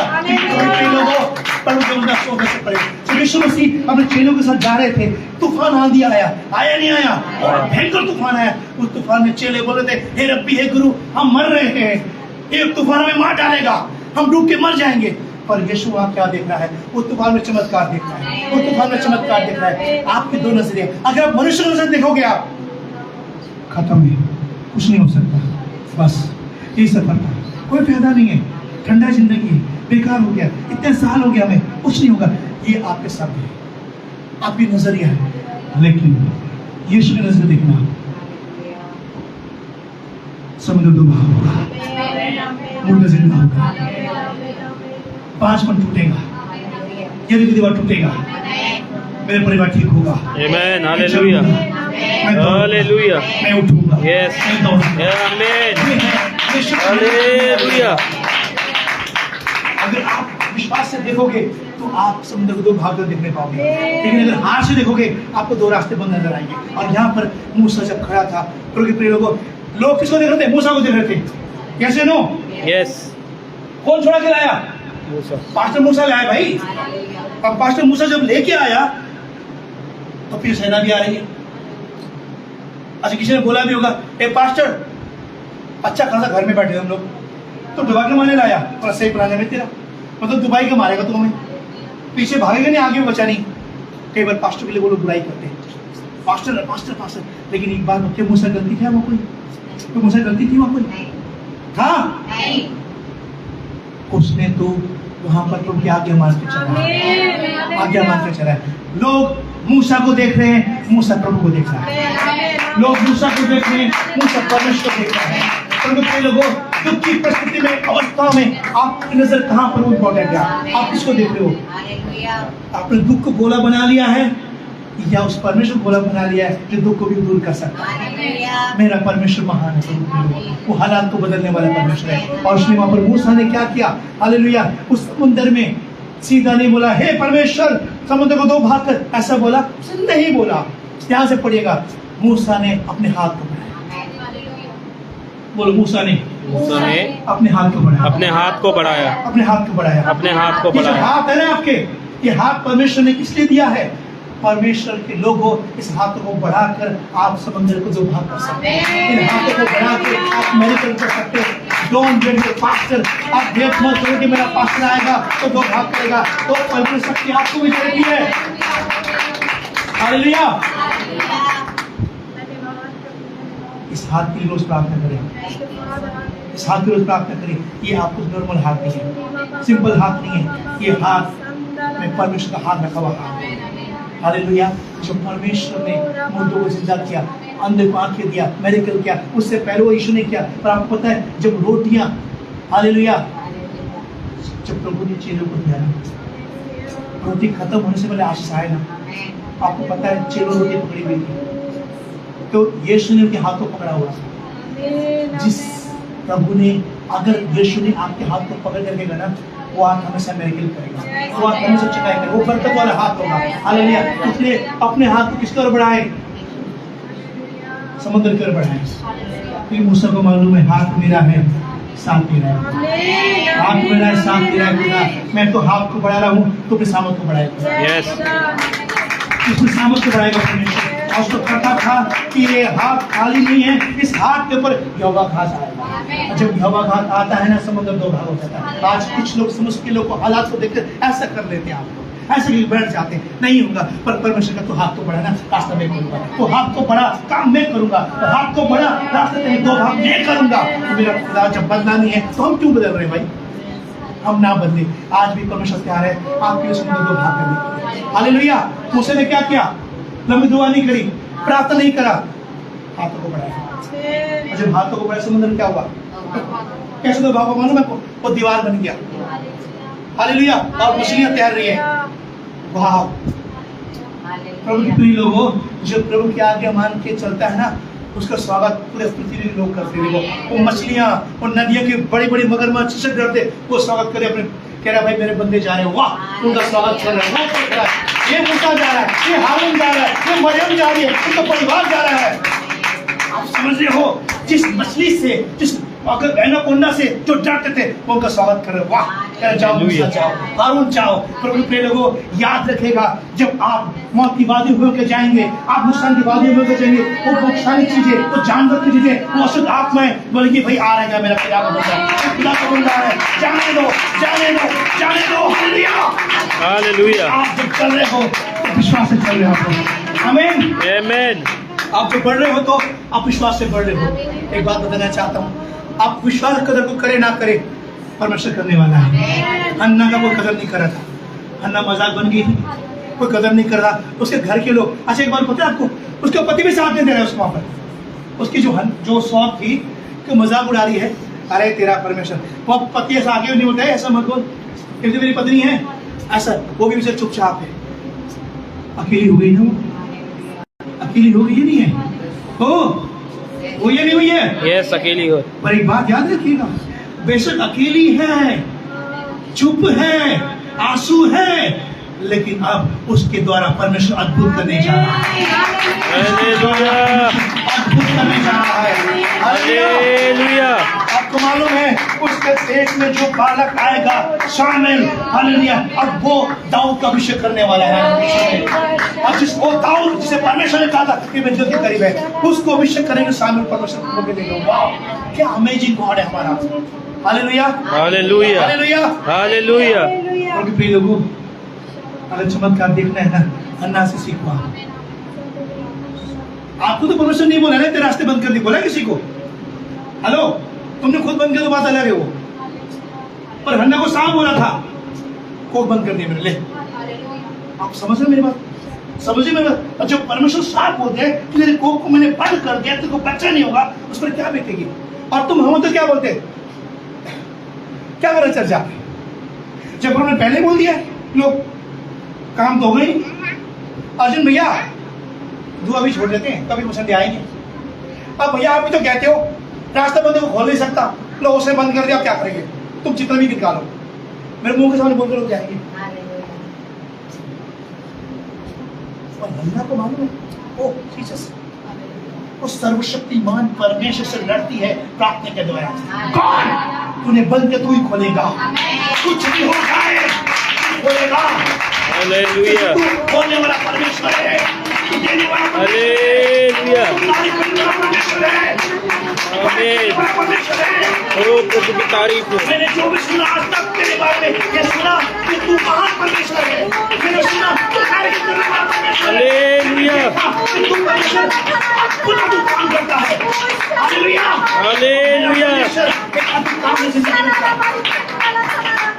प्रभु योजना सोच से पड़े। जब यीशु मसीह अपने चेलों के साथ जा रहे थे, तूफान आंधी आया नहीं आया, और भयंकर तूफान आया। उस तूफान में चेले बोल रहे थे, हे रब्बी, हे गुरु, हम मर रहे हैं, एक तूफान हमें मार डालेगा, हम डूब के मर जाएंगे। पर यीशु वहां क्या देख रहा है? वो तूफान में चमत्कार देख रहा है, वो तूफान में चमत्कार देख रहा है। आपकी दो नजरें, अगर आप मनुष्य नजर देखोगे, आप खत्म है, कुछ नहीं हो सकता। बस ये सफर था, कोई फायदा नहीं है, ठंडा जिंदगी है, बेकार हो गया, इतने साल हो गया, हमें कुछ नहीं होगा। ये आपके शब्द है, आपकी नजरिया है, लेकिन यीशु की नजर देखना, समुद्र डूबा होगा, मुर्दा जिंदा होगा, 5 मन टूटेगा, यदि दीवार टूटेगा, मेरे परिवार ठीक होगा। आमेन, हालेलुया, हालेलुया, मैं उठूंगा, यस, मैं दौड़ूंगा। आमेन, हालेलुया। अगर आप विश्वास से देखोगे तो आप समुद्र को दो भाग कर देखने पाओगे, लेकिन अगर हाथ से देखोगे आपको दो रास्ते बंद नजर आएंगे। और यहाँ पर मूसा जब खड़ा था, प्रभु के प्रिय लोगों, लोग किसको देख रहे थे? मूसा को देख रहे थे। कैसे नो? यस, कौन छोड़ा के लाया? मूसा। पास्टर मूसा लाया भाई। अब पास्टर मूसा जब लेके आया तो फिर सेना भी आ रही है। अच्छा, किसी ने बोला भी होगा, ए पास्टर, अच्छा खासा घर में बैठे हम लोग, तो दुबा के मारने लाया, और सही पुराने में तेरा मतलब दुबई के मारेगा तो हमें, पीछे भागेगा नहीं, आगे बचा नहीं। कई बार पास्टर के लिए वो लोग बुराई करते हैं, पास्टर पास्टर पास्टर। लेकिन एक बात, क्या मूसा गलती था? वो कोई मूसा गलती थी? वहाँ कोई था? उसने तो वहां पर प्रभु के आगे मार के चला, आगे मार के चला। लोग मूसा को देख रहे हैं, मूसा प्रभु को देख रहा है। लोग मूसा को देख रहे हैं, मूसा परमेश्वर को देख रहा है। प्रभु के लोगों, दुख की परिस्थिति में, अवस्था में आपकी नजर कहां पर इम्पोर्टेंट है? आप किसको देख रहे हो? आपने दुख को गोला बना लिया है, या उस परमेश्वर को गोला बना लिया है जो दुख को भी दूर कर सकता है? मेरा परमेश्वर महान है, वो हालात को बदलने वाला परमेश्वर है। और उसने वहां पर मूसा ने क्या किया? हालेलुया। उस समुद्र में सीधा नहीं बोला, हे परमेश्वर समुद्र को दो भाग कर, ऐसा बोला? उसने नहीं बोला। ध्यान से पढ़िएगा, मूसा ने अपने हाथ को बढ़ाया। बोलो, मूसा ने अपने हाथ को बढ़ाया, अपने हाथ को बढ़ाया, अपने हाथ को बढ़ाया, अपने हाथ को ये जो बढ़ाया। हाथ है ना आपके, ये हाथ परमेश्वर ने किस लिए दिया है? परमेश्वर के लोगों, इस हाथों को बढ़ाकर आप समुद्र को दो भाग कर सकते हैं। इन हाथों को बढ़ाकर आप मेडिकल कर सकते हैं। डोंट वेट योर पास्टर, आप वेट मत करो कि मेरा पास्टर आएगा तो दो भाग करेगा, तो परमेश्वर शक्ति आपको भी देती है। हालेलुया। इस हाथ की रोज प्रार्थना करें, इस हाथ की रोज प्रार्थना करें। ये आपको नॉर्मल हाथ नहीं है, सिंपल हाथ नहीं है, ये हाथ में परमेश्वर का हाथ रखा हुआ हाथ है। हालेलुया। जो परमेश्वर ने मुर्दों को जिंदा किया, अंधे को आंखें दिया, मेडिकल किया, उससे पहले वो यीशु ने किया। पर आपको पता है, जब रोटियां, हालेलुया, जब प्रभु ने चेलों को दिया, रोटी खत्म होने से पहले आशीष आए ना, आपको पता है चेलों रोटी पकड़ी हुई थी, तो यीशु ने उनके हाथ को पकड़ा हुआ। जिस प्रभु ने, अगर यीशु ने आपके हाथ को पकड़ करके गया ना, वो हाथ हमेशा मेरिकल करेगा, वो हाथ हमेशा चिकाई करेगा, वो बरकत वाला हाथ होगा। हालेलुया। इसलिए अपने हाथ को किसकी ओर बढ़ाए? समुद्र की ओर बढ़ाए। क्योंकि मूसा को मालूम है, हाथ मेरा है, साथ तेरा है, हाथ मेरा है, साथ तेरा है। मैं तो हाथ को बढ़ा रहा हूँ, तो अपने सामर्थ को बढ़ाएगा। यस, अपने सामर्थ को बढ़ाएगा परमेश्वर। और उसको पता था कि ये हाथ खाली नहीं है, इस हाथ के ऊपर यहोवा घास आएगा। जब यहोवा घास आता है ना, समुद्र दो भाग हो जाता है। आज कुछ लोग मुश्किलों को, हालात को देखकर ऐसा कर लेते हैं, आपको ऐसे ही बैठ जाते हैं, नहीं होगा। पर परमेश्वर का तो हाथ को बढ़ा ना, रास्ता मैं करूंगा, तो हाथ को बढ़ा, काम मैं करूंगा, तो हाथ को बढ़ा, रास्ते में दो भाग मैं करूंगा। तो मेरा खुदा जब बदला नहीं है, तो हम क्यों बदल रहे भाई? हम ना बदले। आज भी परमेश्वर तैयार है आपके लिए समुद्र दो भाग करने के लिए। हालेलुया। मूसा ने क्या किया? लंबी दुआ नहीं करी, प्रार्थना नहीं करा, हाथों को बढ़ाया। जब हाथों को बढ़ाया, समुद्र में क्या हुआ? कैसे दो भागों मालूम है? वो दीवार बन गया। हालेलुया। और मछलियां तैर रही है। वाह। प्रभु के प्रिय लोगों, जो प्रभु के आगे मान के चलता है ना, उसका स्वागत पूरे पृथ्वी के लोग करते हैं। वो मछलियां, वो नदियों के बड़ी बड़ी मगरमच्छ से डरते, वो स्वागत करे अपने, कह रहा भाई मेरे बंदे जा रहे हैं, वाह, उनका स्वागत कर रहा है, वो कर रहा है। ये मूसा जा रहा है, ये हारून जा रहा है, ये मरियम जा रही है, उनका परिवार जा रहा है। आप समझ रहे हो, जिस मछली से, जिस अगर एनाकोंडा से जो डरते थे वो उनका स्वागत कर रहे। वाह, कह जाओ मूसा जाओ, हारून जाओ। प्रभु प्रिय लोगों, याद रखेगा जब आप मौत की वादी होकर जाएंगे, आप नुकसान की वादी होकर जाएंगे, वो बहुत सारी चीजें, वो जानवर की चीजें, वो अशुद्ध आत्माएं बोलेंगी भाई आ रहेगा मेरा खुदा का बंदा, खुदा का बंदा है, जाने दो जाने दो जाने दो। Hallelujah, hallelujah. आप जब चल रहे हो तो विश्वास से चल रहे हो। आमीन। आमीन। आप जो बढ़ रहे हो तो आप विश्वास से बढ़ रहे हो। एक बात बताना चाहता हूँ, आप विश्वास कदर को करे ना करे, परमेश्वर करने वाला है। हन्ना का कोई कदर नहीं कर रहा था, हन्ना मजाक बन गई थी, कोई कदर नहीं कर रहा। उसके घर के लोग, अच्छा एक बात पता है आपको, उसके पति भी साथ नहीं दे रहे उसको वहां पर। उसकी जो सौत थी कि मजाक उड़ा रही है, अरे तेरा परमेश्वर, वो पति ऐसा आगे नहीं बोलता है, ऐसा मत बोल, क्योंकि मेरी पत्नी है ऐसा, वो भी उसे चुपचाप है। अकेली हो गई ना, वो अकेली हो गई है, नहीं है हो, वो ये नहीं हुई है। यस, अकेली हो। पर एक बात याद रखिएगा, बेशक अकेली है, चुप है, आंसू है, लेकिन अब उसके द्वारा परमेश्वर अद्भुत करने जा रहा है। हालेलुया, अद्भुत करने जा रहा है। हालेलुया। आपको मालूम है उसके पेट में जो बालक आएगा शामिल, हालेलुया, अब वो दाऊद का अभिषेक करने वाला है। अब जिसको दाऊद, जिसे परमेश्वर ने कहा था कि मैं जो के करीब है, उसको अभिषेक करेंगे शामिल, परमेश्वर को मौके देंगे। वाह, क्या अमेजिंग गॉड है हमारा। Hallelujah, hallelujah, hallelujah, hallelujah. और प्रिय लोगों, अगर चमत्कार देखना है ना, हन्ना से सीखो। आपको तो परमेश्वर नहीं बोला ना तेरे रास्ते बंद कर दी, बोला किसी को? हेलो, तुमने खुद बंद किया तो बात अलग है वो, पर हन्ना को सांप बोला था, कोक बंद कर दिया मैंने। ले, आप समझ रहे मेरी बात? समझिए मेरी बात। और जब परमेश्वर सांप बोलते हैं कि तेरे कोक को मैंने बंद कर दिया, तेरे को बच्चा नहीं होगा, उस पर क्या बीतेगी? और तुम हम तो क्या बोलते, क्या करें चर्चा? जब उन्होंने पहले बोल दिया, लोग काम तो हो गई। अर्जुन भैया दुआ भी छोड़ देते हैं, कभी पसंद आएंगे। अब भैया आप भी तो कहते हो रास्ता बंदे को खोल नहीं सकता, लो उसे बंद कर दिया, आप क्या करेंगे? तुम चित्र भी निकालो, मेरे मुंह के सामने बोल कर लोग जाएंगे। और हन्ना को मालूम है, ओ जीसस, वो सर्वशक्तिमान परमेश्वर से लड़ती है प्रार्थना के द्वारा। कौन तूने बंद किया तू ही खोलेगा, कुछ भी हो जाए खोलेगा। हालेलुया, खोलने वाला परमेश्वर है, देने वाला हालेलुया, परमेश्वर है, आमीन। ओ प्रभु की तारीफ हो। मैंने जो भी सुना आज तक तेरे बारे में, ये सुना कि तू महान परमेश्वर है। मैंने सुना तू कार्य करने वाला परमेश्वर है। हालेलुया, तू परमेश्वर अद्भुत काम करता है। हालेलुया, हालेलुया, परमेश्वर एक अद्भुत काम में जिंदगी में करता है।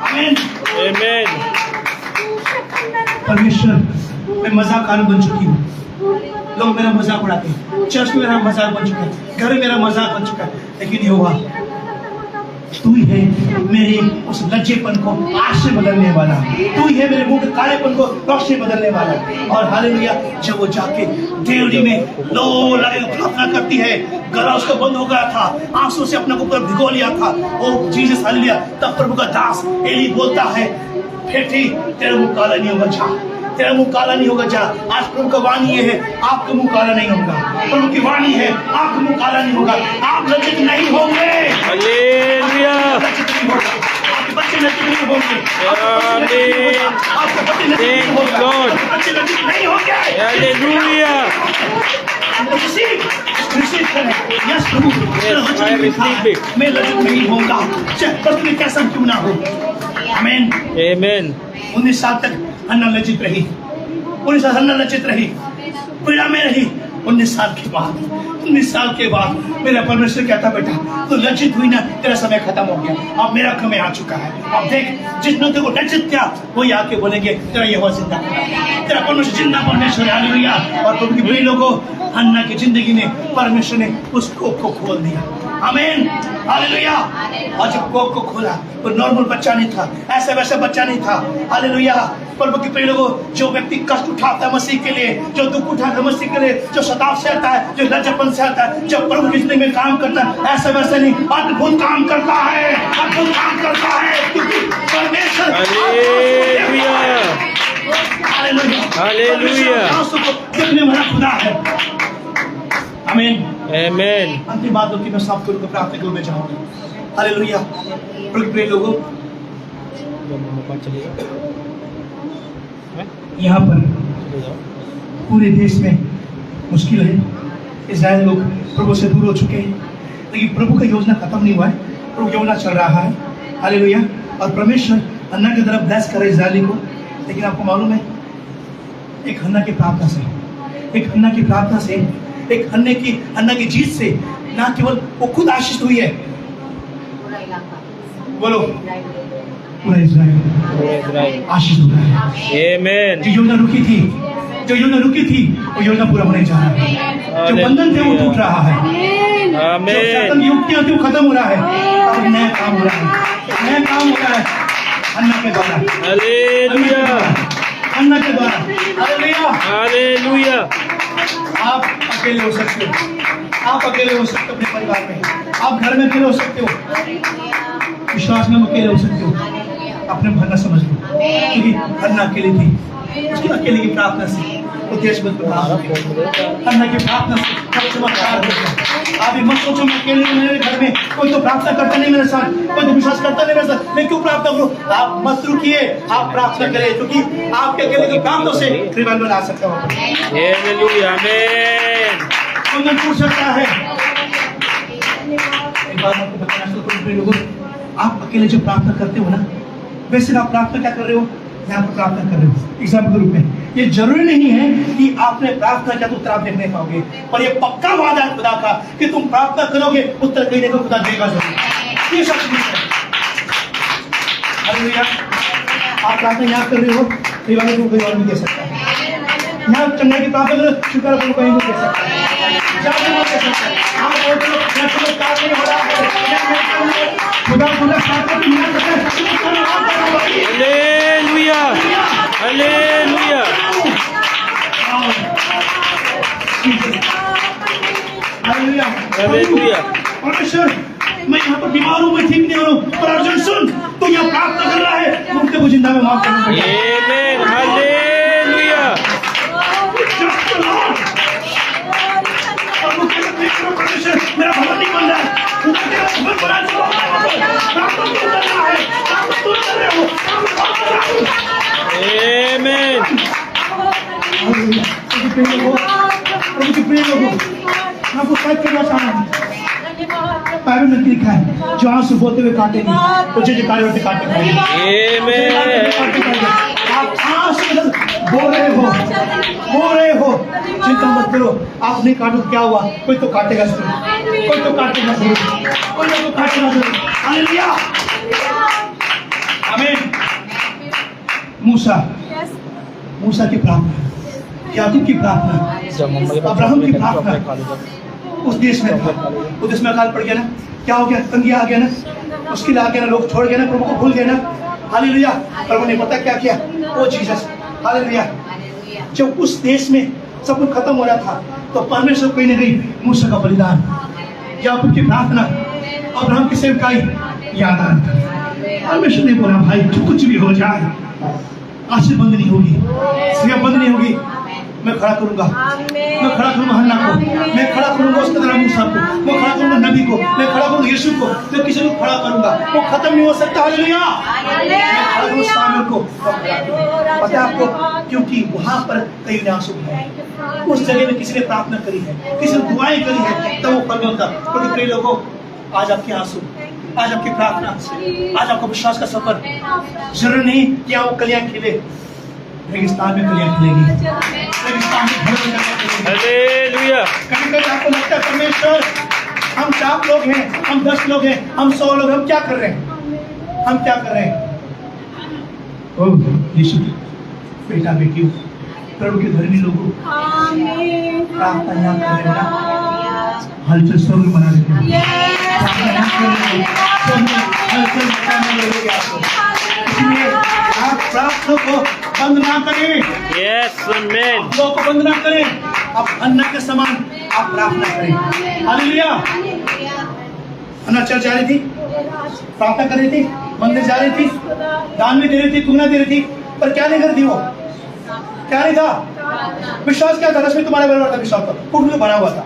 आमीन, आमीन। परमेश्वर, मैं मजाक आलू बन चुकी हूँ, लोग मेरा मजाक उड़ाते हैं, चर्च में मेरा मजाक बन चुका है, घर में मेरा मजाक बन चुका है, लेकिन यहोवा तू ही है मेरे उस लज्जेपन को आश से बदलने वाला, तू ही है मेरे मुंह के कालेपन को रोशनी बदलने वाला। और हालेलुया, जब वो जाके देवड़ी में लो लगे प्रार्थना करती है, गला उसका बंद हो गया था, आंसू से अपने को पूरा भिगो लिया था, ओ जीसस हालेलुया, तब प्रभु का दास एली बोलता है, बेटी तेरा मुंह काला नहीं होगा, जा तेरा मुंह काला नहीं होगा, जा। आज प्रभु का वाणी ये है, आपका मुंह काला नहीं होगा। प्रभु की वाणी है, आपका मुंह काला नहीं होगा, आप लज्जित नहीं होंगे। हालेलुया, लज्जित नहीं होगा, आपके बच्चे लज्जित नहीं होंगे, आमीन। आपका पति लज्जित नहीं होगा, Thank God. आपके बच्चे लज्जित नहीं होंगे। हालेलुया। रिसीव करें, यस प्रभु, तेरा वचन I लिखा है, receive it. मैं लज्जित नहीं होऊंगा, चाहे पत्नी कैसा क्यों ना हो। आमीन। आमीन। 19 साल तक हन्ना लज्जित रही, 19 साल हन्ना लज्जित रही, पीड़ा में रही। 19 साल के बाद मेरा परमेश्वर कहता, बेटा तो लज्जित हुई ना, तेरा समय खत्म हो गया, अब मेरा समय आ चुका है। अब देख, जिसने तेरे को लज्जित किया वही आके बोलेंगे तेरा यहोवा जिंदा है, तेरा परमेश्वर जिंदा परमेश्वर है। हालेलुया। और प्रभु के प्रिय लोगों, हन्ना की जिंदगी में परमेश्वर ने उस कोप को खोल दिया। आमीन, हालेलुया। और जब कोप को खोला तो नॉर्मल बच्चा नहीं था, ऐसा वैसा बच्चा नहीं था। हालेलुया। प्रभु के प्रिय लोगों, जो व्यक्ति कष्ट उठाता है मसीह के लिए, जो दुख उठाता है मसीह के लिए, जो सताव से आता है, जो लज्जापन से आता है, जब प्रभु की जिंदगी में काम करता है, ऐसा वैसा नहीं, अद्भुत काम करता है, अद्भुत काम करता है, क्योंकि परमेश्वर हालेलुया, हालेलुया, हालेलुया, देखने वाला खुदा है। आमीन, आमीन। अंतिम बात होती मैं सब करूँगा प्रार्थना करूँ मैं चाहूँगा। हालेलुया। प्रिय लोगों, यहाँ पर पूरे देश में मुश्किल है। इज़राइल लोग प्रभु से दूर हो चुके हैं, लेकिन प्रभु का योजना खत्म नहीं हुआ है, प्रभु की योजना चल रहा है। हालेलुया। और परमेश्वर हन्ना की तरफ ब्लेस करे इज़राइली को। लेकिन आपको मालूम है, एक हन्ना की प्रार्थना से, एक हन्ना की प्रार्थना से, एक हन्ना की जीत से ना केवल वो खुद आशीष हुई है, बोलो पूरा इज़राइल आशीष हो रहा है। आमीन। जो योजना रुकी थी वो योजना पूरा होने जा रहा है। जो बंधन थे वो टूट रहा है। आमीन। जो शैतान युक्तियां थी वो खत्म हो रहा है। अब नया काम हो रहा है, नया काम हो रहा है हन्ना के द्वारा। हालेलुया। हन्ना के द्वारा। हालेलुया। हालेलुया। आप अकेले हो सकते हो, आप अकेले हो सकते हो अपने परिवार में, आप घर में अकेले हो सकते हो, विश्वास में अकेले हो सकते हो। अपने भरना समझ लो, क्योंकि हन्ना अकेली थी, उसकी अकेले की प्रार्थना से वो देश में प्रकाश हो गया। हन्ना की प्रार्थना से सब चमत्कार हो गया। आप मत सोचो मैं अकेले हूं, मेरे घर में कोई तो प्रार्थना करता नहीं मेरे साथ, कोई तो विश्वास करता नहीं मेरे साथ, मैं क्यों प्रार्थना करूं? आप मत रुकिए, आप प्रार्थना करें, क्योंकि आपके अकेले की प्रार्थना से रिवाइवल आ सकता है। हालेलुया। आमीन। बंधन टूट सकता है। एक बात आपको बताना चाहता हूं, आप अकेले जो प्रार्थना करते हो ना, वैसे आप प्रार्थना क्या कर रहे हो? यहाँ पर प्रार्थना कर रहे हो एग्जाम्पल के रूप में। ये जरूरी नहीं है कि आपने प्रार्थना किया तो उत्तर आप देखने पाओगे, पर ये पक्का वादा है खुदा का कि तुम प्रार्थना करोगे उत्तर कहीं देखो खुदा देगा जरूर। ये सच है। हालेलुया। आप प्रार्थना यहाँ कर रहे हो, रिवाइवल को कोई और नहीं दे सकता है। यहाँ चंगा की प्रार्थना करो, शुक्र को कहीं नहीं दे सकता है, जाने नहीं दे सकता है। आप बोलते हो मैं तुम्हें काम नहीं हो रहा है, खुदा खुदा प्रार्थना की नहीं करता है। हालेलुया। हालेलुया। हालेलुया। हालेलुया। परमेश्वर मैं यहाँ पर बीमार हूँ, मैं ठीक नहीं हो रहा हूँ, पर अर्जुन सुन, तो यहाँ प्रार्थना कर रहा है, मुर्दे को जिंदा में माफ करना। आमीन। हालेलुया। परमेश्वर मेरा भला नहीं बन रहा है, पैरों में लिखा है जो आंसू बोलते हुए काटेंगे तो जो काटे होते काटे खाएंगे। आप आंसू बोल रहे हो, चिंता मत करो, आप नहीं काटो क्या हुआ, कोई तो काटेगा जरूर, कोई तो काटेगा जरूर, कोई तो काटेगा जरूर। हालेलुया। आमीन। मूसा की प्रार्थना, याकूब की प्रार्थना, अब्राहम की प्रार्थना उस देश में था, उस देश में अकाल पड़ गया ना, क्या हो गया? तंगी आ गया ना, मुश्किल आ गया ना, लोग छोड़ गए ना, प्रभु को भूल गए ना। हालेलुया। प्रभु ने पता क्या किया? ओ जीसस। हालेलुया। जब उस देश में सब कुछ खत्म हो रहा था तो परमेश्वर कोई नहीं गई, मूसा का बलिदान, याकूब की प्रार्थना, अब्राहम की सेवकाई याद आ रहा। परमेश्वर ने बोला भाई जो कुछ भी हो जाए आशीष बंद नहीं होगी, सेवा बंद नहीं होगी, मैं खड़ा करूंगा, मैं खड़ा करूंगा हन्ना को, मैं खड़ा करूंगा उसके तरह मूसा को, मैं खड़ा करूंगा नबी को, मैं खड़ा करूंगा यीशु को, मैं किसी को खड़ा करूंगा, वो खत्म नहीं हो सकता। हालेलुया। मैं खड़ा करूंगा सामिल को, पता है आपको, क्योंकि वहां पर कई आंसू है, उस जगह में किसी ने प्रार्थना करी है, किसी ने दुआएं करी है, तब वो फल मिलता। तो प्रिय लोगों, आज आपके आंसू, आज आपकी प्रार्थना, आज आपका विश्वास का सफर, जरूर नहीं कि वो कलियां खिले, रेगिस्तान में कलियां खिलेगी, रेगिस्तान में घर में कलियां खिलेगी। हालेलुया। कभी-कभी आपको लगता है परमेश्वर हम 4 लोग हैं, हम 10 लोग हैं, हम 100 लोग, हम क्या कर रहे हैं? हम क्या कर रहे हैं? ओह यीशु बेटा बेटी प्रभु के धर्मी लोगों, प्रार्थना यहाँ कर रहे हैं, हलचल स्वर्ग बना लेते हैं, इसलिए आप प्रार्थना को बंद ना करें। यस आमीन। लोगों को बंद ना करें, आप अन्ना के समान आप प्रार्थना करें। हालेलुया। अन्ना चर्च जा रही थी, प्रार्थना कर रही थी, मंदिर जा रही थी, दान भी दे रही थी, तुमना दे रही थी, पर क्या नहीं कर दी? वो क्या नहीं था? विश्वास क्या था? रश्मि तुम्हारे बराबर था, विश्वास था, कुंड में भरा हुआ था,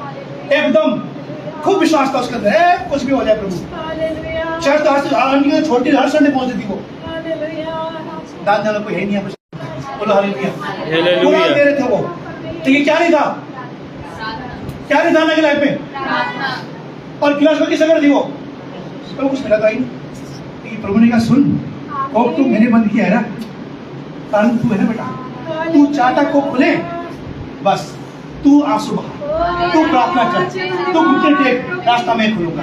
एकदम खूब विश्वास था उसके अंदर, कुछ भी हो जाए प्रभु। चर्च तो आंटी छोटी हर संडे पहुंचती थी वो, दान देना कोई है नहीं है, बोलो हालेलुया। कुरान दे रहे थे वो, तो ये क्या नहीं था, क्या नहीं था ना लाइफ में, और क्लास में किस अगर थी वो, तो कुछ मिला था ही नहीं। प्रभु ने कहा सुन, कोप तो मैंने बंद किया है ना, कारण तू है ना बेटा, तू चाहता को खुले, बस तू आंसू बहा, तू प्रार्थना कर, तू घुटने टेक, रास्ता मैं खोलूंगा।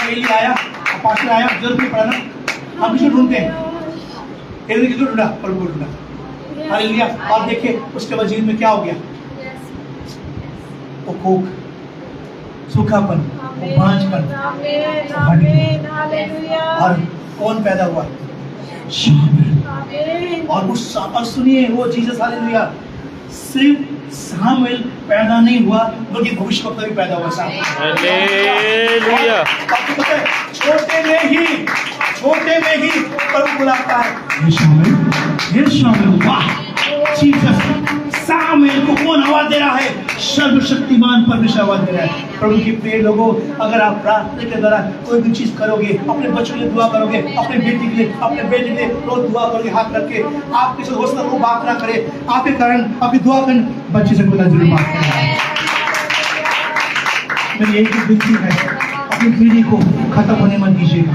एली आया, पास्टर आया, जरूर भी पड़ा ना, हम किसको ढूंढते हैं, एली किसको ढूंढा, प्रभु को ढूंढा। हालेलुया। और देखिए उसके बाद जीवन में क्या हो गया, वो कोक, सूखापन, वो बांझपन, और कौन पैदा हुआ, शामुएल। और उस और सुनिए वो जीसस, हालेलुया, सिर्फ शामुएल पैदा नहीं हुआ बल्कि भविष्यवक्ता भी पैदा हुआ। हालेलुया। आपको पता है छोटे में ही प्रभु बुलाता है, ये शामुएल, वाह जीसस। शामुएल को कौन आवाज दे रहा है, सर्वशक्तिमान परमेश्वर आवाज दे रहा है। प्रभु के प्रिय लोगों, अगर आप प्रार्थना के द्वारा कोई भी चीज करोगे, अपने बच्चों के लिए दुआ करोगे, अपने बेटी के लिए, अपने बेटे के लिए रोज दुआ करोगे हाथ रख के, आपके साथ हो सकता वो बात ना करे, आपके कारण आपकी दुआ कर बच्चे से खुदा जरूर बात करें। मेरी एक विनती है, अपनी पीढ़ी को खत्म होने मत दीजिएगा,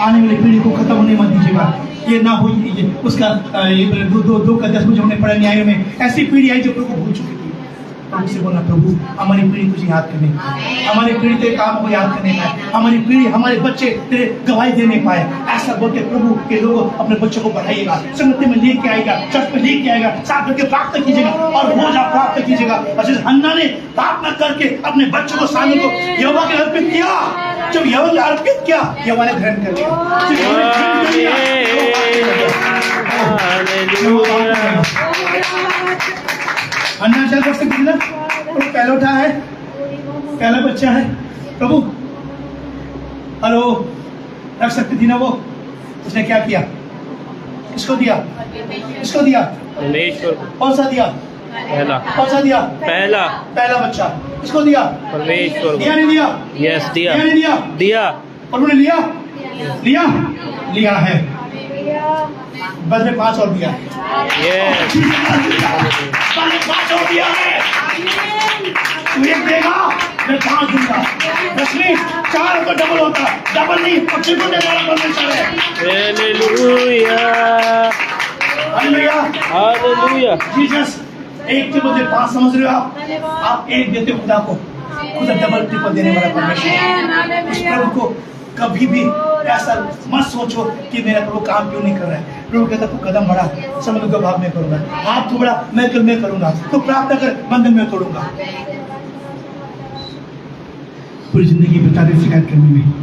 आने वाली पीढ़ी को खत्म होने मत दीजिएगा। ये ना हो उसका 2 का 10 हमने पढ़ा न्याय में, ऐसी पीढ़ी आई जो प्रभु को भूल चुकी थी। प्रभु से बोलना, प्रभु हमारी पीढ़ी तुझे याद करने का, हमारी पीढ़ी तेरे काम को याद करने का, हमारी पीढ़ी, हमारे बच्चे तेरे गवाही देने पाए। ऐसा बोलते प्रभु के लोग अपने बच्चों को बढ़ाइएगा, संगति में लेके आएगा, चर्च में लेके आएगा, साथ करके प्रार्थना कीजिएगा और रोज आप प्रार्थना कीजिएगा। और जैसे हन्ना ने प्रार्थना करके अपने बच्चों को सामने को यहोवा के अर्पित किया, जब यहोवा ने अर्पित किया, यहोवा ने ग्रहण कर लिया। अन्ना चल कर सकती ना, पहला उठा है, पहला बच्चा है प्रभु, हेलो रख सकती थी ना वो, उसने क्या किया, किसको दिया, किसको दिया, परमेश्वर। कौन सा दिया, पहला, कौन सा दिया, पहला बच्चा, किसको दिया, परमेश्वर। दिया नहीं दिया, यस दिया, नहीं दिया, दिया, प्रभु ने लिया, लिया है, बदले 5 और दिया, यस 5 और दिया है। तू 1 देगा, मैं 5 दूंगा, 4 तो डबल होता, डबल नहीं, 25 को देने वाला परमेश्वर है। Hallelujah, hallelujah, hallelujah. जीसस 1 के बदले 5, समझ रहे हो आप 1 देते खुदा को, खुदा डबल ट्रिपल देने वाला परमेश्वर है। उस प्रभु को कभी भी ऐसा मत सोचो कि मेरा प्रभु काम क्यों नहीं कर रहा है। प्रभु कहता तू कदम बढ़ा, समझ का भाग मैं करूंगा, हाथ तू बढ़ा, मैं करूंगा, तो प्रार्थना कर, बंधन में तोड़ूंगा। पूरी जिंदगी बता दे शिकायत करने में,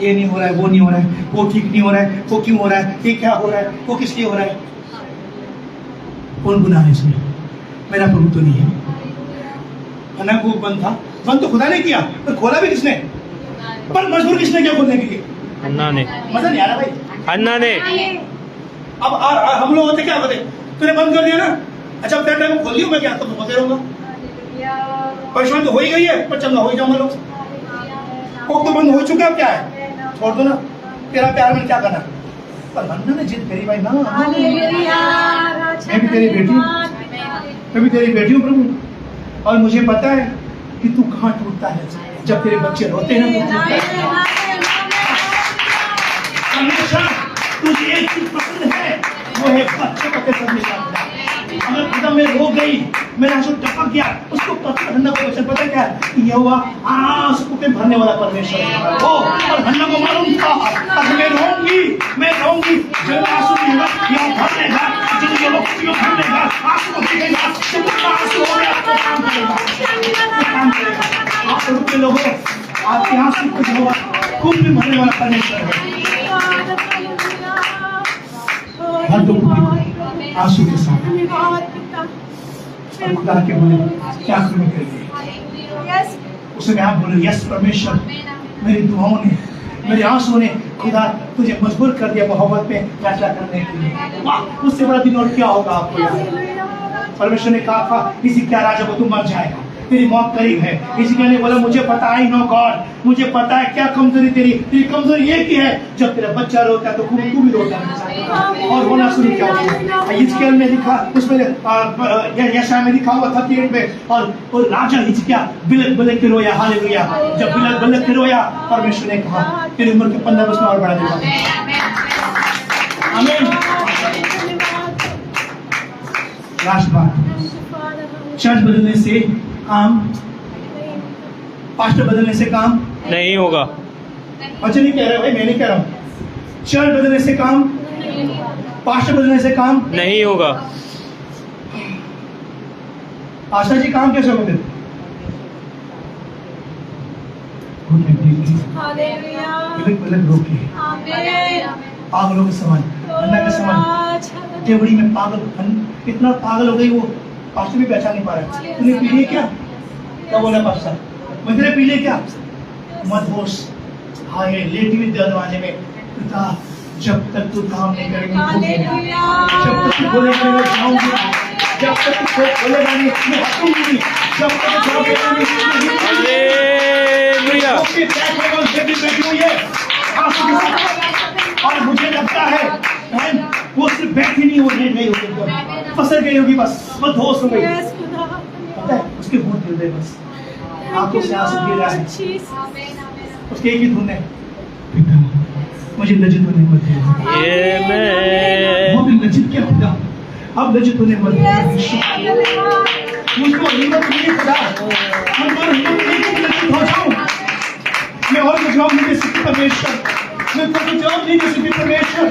ये नहीं हो रहा है, वो नहीं हो रहा है, वो ठीक नहीं हो रहा है, वो क्यों हो रहा है, ये क्या हो रहा है, वो किस लिए हो रहा है। कौन गुनाह है इसमें, मेरा प्रभु तो नहीं है। खाना को बंद था, बंद तो खुदा ने किया, पर खोला भी किसने, पर मजबूर किसने किया खोलने के लिए, अन्ना ने, मजा नहीं आ रहा भाई, अन्ना ने। अब हम लोग होते क्या होते, तूने बंद कर दिया ना, अच्छा तेरे टाइम खोल दिया, मैं क्या तुम होते रहूंगा, परेशान तो हो ही गई है, पर चल हो ही जाऊंगा लोग, कोक तो बंद हो चुका, क्या है, छोड़ दो ना, तेरा प्यार में क्या करना। पर हन्ना ने जिद करी भाई, ना मैं भी तेरी बेटी हूँ, प्रभु, और मुझे पता है कि तू कहाँ टूटता है, जब तेरे बच्चे रोते हैं ना, हमेशा तुझे एक चीज पसंद है, वो है बच्चे को कैसे मिलाना। अगर खुदा में रो गई, मेरा आंसू टपक गया, उसको हन्ना को वचन पता क्या है, ये हुआ आंसू पे भरने वाला परमेश्वर है। ओ और हन्ना को मालूम था, अब मैं रोऊंगी, जब आंसू यहाँ भर लेगा, जब ये लोग भर लेगा, आंसू को देखेगा, जब आंसू हो गया तो काम करेगा। आप प्रभु के लोगों, आपके आंसू कुछ होगा, खूब भी भरने वाला परमेश्वर है। हर दुख आंसू के साथ और खुदा के बोले क्या करूं के लिए, उसने आप बोले यस परमेश्वर, मेरी दुआओं ने, मेरे आंसू ने खुदा तुझे मजबूर कर दिया मोहब्बत में फैसला करने के लिए। वाह, उससे बड़ा दिन और क्या होगा आपको यार। परमेश्वर ने कहा था इसी क्या राजा को तू मर जाएगा, तेरी मौत करीब है। हिजकिय्याह ने बोला मुझे पता है, नो गॉड, मुझे पता है क्या कमजोरी तेरी कमजोरी ये की है, जब तेरा बच्चा रोता है तो तू भी रोता है और रोना शुरू किया उसने। हिजकिय्याह में लिखा, उसमें यशायाह में लिखा हुआ 38 में, और राजा हिजकिय्याह बिलक बिलक के रोया। हालेलुया। जब बिलक बिलक के रोया, परमेश्वर ने कहा तेरी उम्र के 15 वर्ष में और बढ़ा दूंगा। आमीन। लास्ट बात, चर्च बदलने से काम, पास्टर बदलने से काम नहीं होगा। अच्छा नहीं कह रहे भाई, मैं नहीं कह रहा हूं। चर्च बदलने से काम, पास्टर बदलने से काम नहीं होगा। आशा जी काम कैसे होते? बिलक रोके, पागलों के समान, अन्ना के समान, टेबड़ी में पागल, इतना पागल हो गई वो पास्टर भी पहचान नहीं पा रहा है। तूने पी लिया क्या? क्या बोला पास्टर? मुझे पी लिया क्या? मत होश। हाँ ये लेटी हुई दरवाजे में, पिता जब तक तू काम नहीं करेगी, जब तक तू बोलेगा मैं जाऊंगी, जब तक तू बोलेगा नहीं मैं हटूंगी, जब तक तू बोलेगा हालेलुया। और मुझे लगता है वो सिर्फ बैठी नहीं, वो लेट गई होगी, फंसल गई होगी, बस बहुत होश हो गई। पता है उसके होंठ गिर गए, बस आंखों से आंसू गिर रहा है, उसके एक ही धुन है, पिता मुझे लज्जित होने मत दे। वो भी लज्जित क्या होगा, अब लज्जित होने मत दे। मुझको हिम्मत नहीं खुदा, मुझको हिम्मत नहीं कि लज्जित हो जाऊं। मैं और कुछ जवाब नहीं दे सकती परमेश्वर, मैं कुछ जवाब नहीं दे सकती परमेश्वर,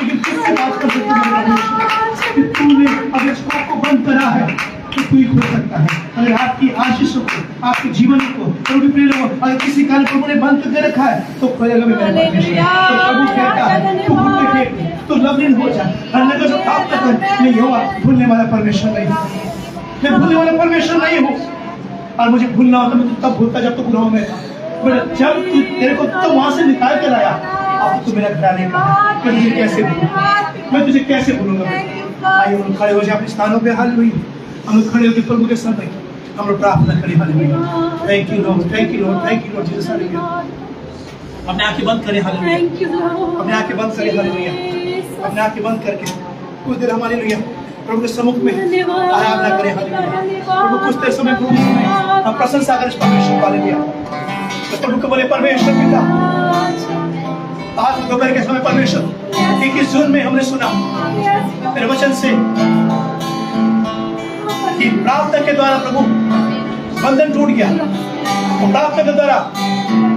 लेकिन किससे बात कर सकती हूँ परमेश्वर कि तूने अगर इस पाप को बंद करा है तो तू ही खोल सकता है। अगर आपकी आशीषों को, आपके जीवन को, प्रभु के प्रिय लोगों, अगर किसी कारण प्रभु ने बंद करके रखा है तो खोलेगा भी मेरे परमेश्वर। तो प्रभु कहता है तू घुटने टेक, तू लवलीन हो जा, हर नगर से प्राप्त कर। मैं यहोवा भूलने वाला परमेश्वर नहीं हूँ, मैं भूलने वाला परमेश्वर नहीं हूँ। और मुझे भूलना होता मैं तो तब भूलता जब तू गुनाहों में था, बट जब तू तेरे को तो वहां से निकाल कर लाया, अब तू मेरा घराने का, मैं तुझे कैसे भूलूंगा, मैं तुझे कैसे भूलूंगा। आइए हम खड़े हो जाए अपने स्थानों पे। हालेलुया। हम लोग खड़े होकर प्रभु के सामने हम लोग प्रार्थना करें। Hallelujah. Thank you Lord, thank you Lord, thank you Lord Jesus. Hallelujah. अपने आंखें बंद करें। हालेलुया। अपने आंखें बंद करें। हालेलुया। अपने आंखें बंद करके कुछ देर हम हालेलुया प्रभु के सम्मुख में आराधना करें। हालेलुया। प्रभु कुछ देर समय प्रभु के समय हम प्रशंसा करें परमेश्वर। हालेलुया। तो प्रभु को बोले परमेश्वर पिता, आज दोपहर के समय परमेश्वर एक इस जून में हमने सुना तेरे वचन से कि प्रार्थना के द्वारा प्रभु बंधन टूट गया, और प्रार्थना के द्वारा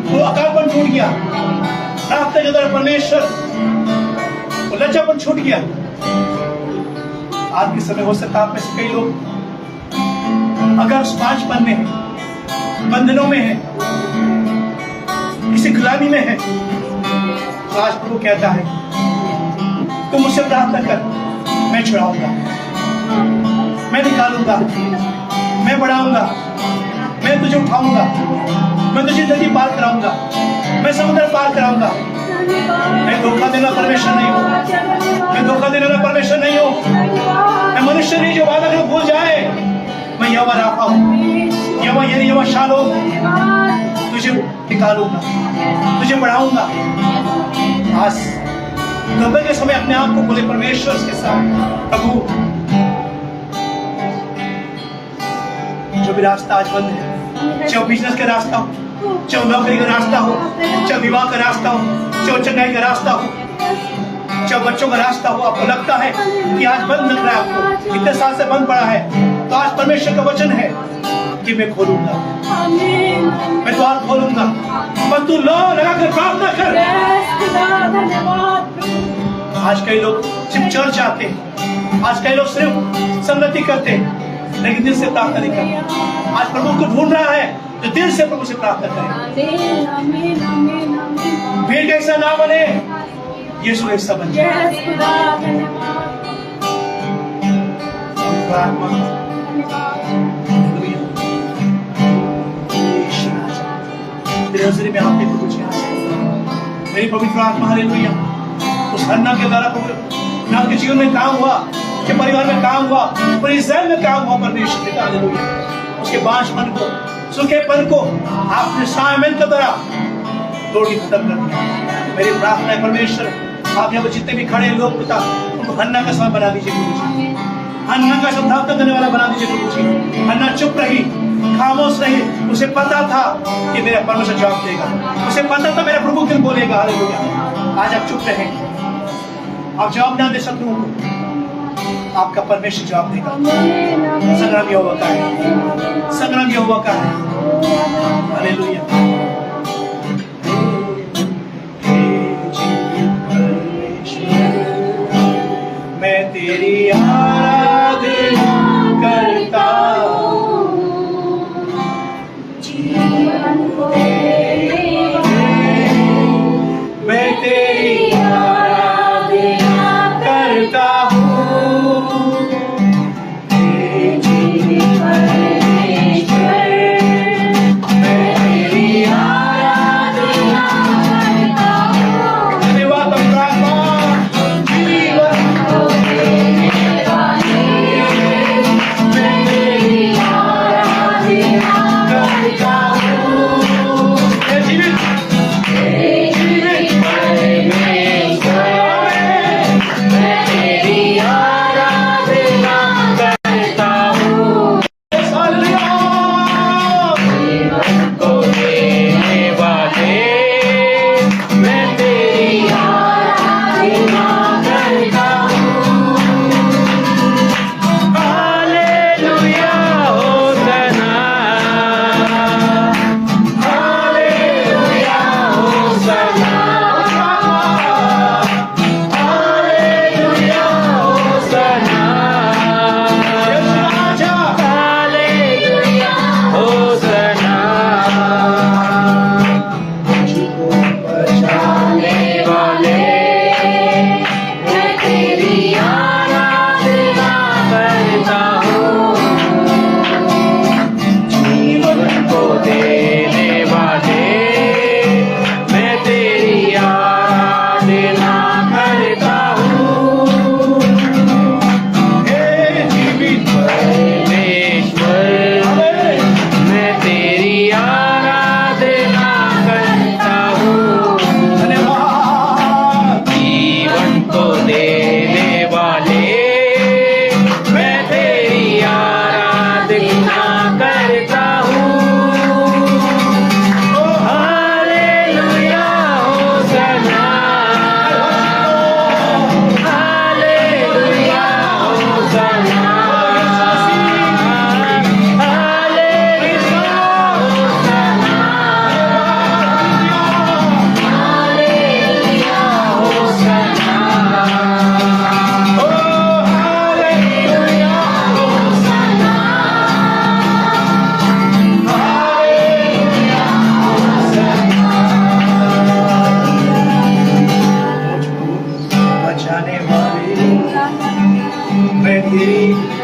वो अकालपन टूट गया, प्रार्थना के द्वारा परमेश्वर वो लज्जापन छूट गया। आज के समय हो सकता है आप में से कई लोग अगर समाजपन में है, बंधनों में है, किसी गुलामी में है, तो आज प्रभु कहता है तुम मुझसे प्रार्थना कर, मैं छुड़ाऊंगा, मैं निकालूंगा, मैं बढ़ाऊंगा, मैं तुझे उठाऊंगा, मैं तुझे नदी पार कराऊंगा, मैं समुद्र पार कराऊंगा। मैं धोखा देना परमेश्वर नहीं हूँ, मैं धोखा देने वाला परमेश्वर नहीं हूँ, मैं मनुष्य नहीं जो वादा को भूल जाए। मैं यहोवा राफा हूँ, यहोवा यरी, यहोवा शालोम, तुझे निकालूंगा, तुझे बढ़ाऊंगा। आज दोपहर के समय अपने आप को बोले परमेश्वर के साथ, प्रभु जो भी रास्ता आज बंद है, चाहे बिजनेस का रास्ता हो, चाहे नौकरी का रास्ता हो, चाहे विवाह का रास्ता हो, चाहे चंगाई का रास्ता हो, चाहे बच्चों का रास्ता हो, आपको लगता है कि आज बंद लग रहा है, आपको इतने साल से बंद पड़ा है, तो आज परमेश्वर का वचन है कि मैं खोलूंगा, मैं द्वार खोलूंगा, बस तू लो लगा कर प्रार्थना कर। आज कई लोग सिर्फ चर्च आते हैं, आज कई लोग सिर्फ संगति करते हैं, लेकिन दिल से प्रार्थना नहीं करते। आज प्रभु को ढूंढ रहा है तो दिल से प्रभु से प्रार्थना करें। भीड़ का ऐसा ना बने, यीशु ऐसा बने। तेरे नजर में आपके कुछ मेरी पवित्र आत्मा हालेलुया उस हन्ना के द्वारा प्रभु के जीवन में काम हुआ, उसके परिवार में काम हुआ, पूरे इस्राएल में काम हुआ परमेश्वर पिता, हालेलुया। उसके बांझपन को, सूखेपन को आपने सामन के द्वारा तोड़ के खत्म कर दिया। मेरी प्रार्थना है परमेश्वर, आप यहाँ पर जितने भी खड़े लोग पिता, उनको हन्ना का समय बना दीजिए प्रभु जी। हन्ना का शब्दार्थ करने वाला बना दीजिए प्रभु जी। हन्ना चुप रही, खामोश रही, उसे पता था कि मेरा परमेश्वर जवाब देगा, उसे पता था मेरा प्रभु फिर बोलेगा, हालेलुया। आज आप चुप रहे, आप जवाब ना दे शत्रुओं को, आपका परमेश्वर जवाब देगा। संग्राम यहोवा का है, संग्राम यहोवा का है, हालेलुया। मैं तेरी आराधना करता हूँ, जीवन को मैं तेरी आराधना करता हूँ, हे जीवन परमेश्वर, मैं तेरी आराधना करता हूँ। धन्यवाद परमात्मा, जीवन को देने वाले, मैं तेरी आराधना करता हूँ, हे जीवित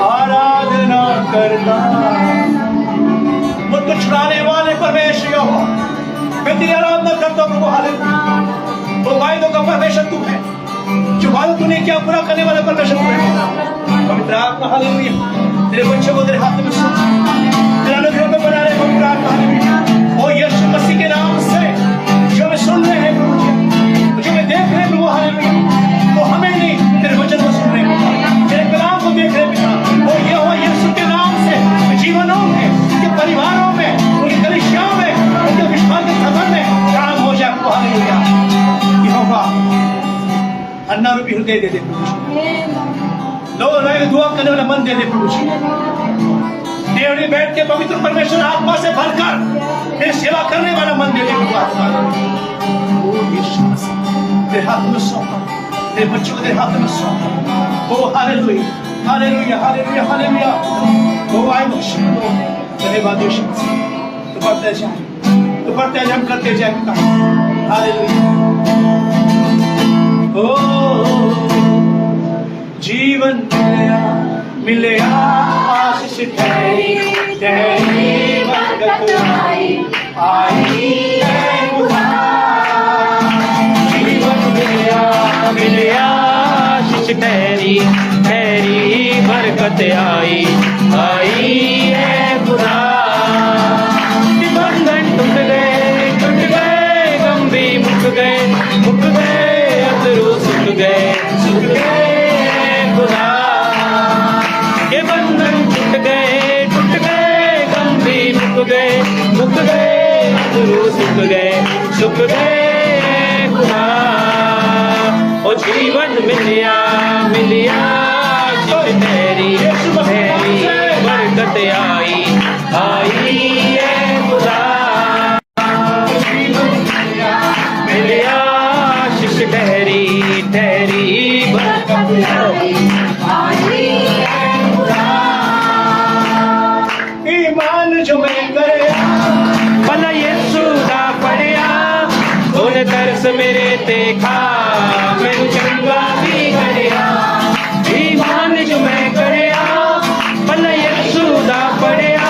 आराधना करता, मुझको छुड़ाने वाले परमेश्वर यहोवा, मैं तेरी आराधना करता हूँ प्रभु, हालेलुया। वो वायदों का परमेश्वर तू है, जो वादा तूने क्या पूरा करने वाला परमेश्वर तू है। पवित्र आत्मा, हालेलुया, तेरे बच्चों को तेरे हाथ में सौंप, तेरा अनुग्रह में बना रहे पवित्र आत्मा, हालेलुया। ओ यीशु मसीह के नाम से जो मैं सुन रहे हैं प्रभु जी, जो मैं देख रहे हैं प्रभु, हालेलुया, वो हमें नहीं तेरे वचन को सुन रहे हैं, तेरे कलाम को देख रहे हैं पिता। वो यहोवा यीशु के नाम से जीवनों में, उनके परिवारों में, उनकी कलीसियाओं में, उनके विश्वास के सफर में काम हो जाए प्रभु, हालेलुया। यहोवा अन्ना रूपी हृदय दे दे प्रभु जी, लोग दुआ करने वाला मन दे दे प्रभु जी। देवड़ी बैठ के पवित्र परमेश्वर आत्मा से भरकर तेरी सेवा करने वाला मन दे दे प्रभु आत्मा। ओ यीशु मसीह तेरे हाथ में सौंपा, तेरे बच्चों को तेरे हाथ में सौंपा। ओ हालेलुया, हालेलुया, हालेलुया, हालेलुया। ओ आए बख्शो, धन्यवाद यीशु मसीह। तो बढ़ते जाए, तो बढ़ते जाए, हम करते जाए पिता, हालेलुया। ओ जीवन मिले आशीष ठहरी, ठहरी बरकत आई है खुदा। जीवन मिले आशीष ठहरी, ठहरी आई आई है खुदा। कि बंधन टूट गए गम भी मुक गए अतरू सुख गए खुदा। ये बंधन टूट गए गम भी मुक गए अतरू सुख गए खुदा। ओ जीवन मिलिया तेरी बरकत आई है खुदा। मिलिया आशीष ठहरी बरकत आई है खुदा। ईमान जो मैं करे भला यीशु दा पढ़िया उन तरस मेरे देखा मैं चंगा भी करिया। ईमान जो मैं करिया भला यीशु दा पढ़िया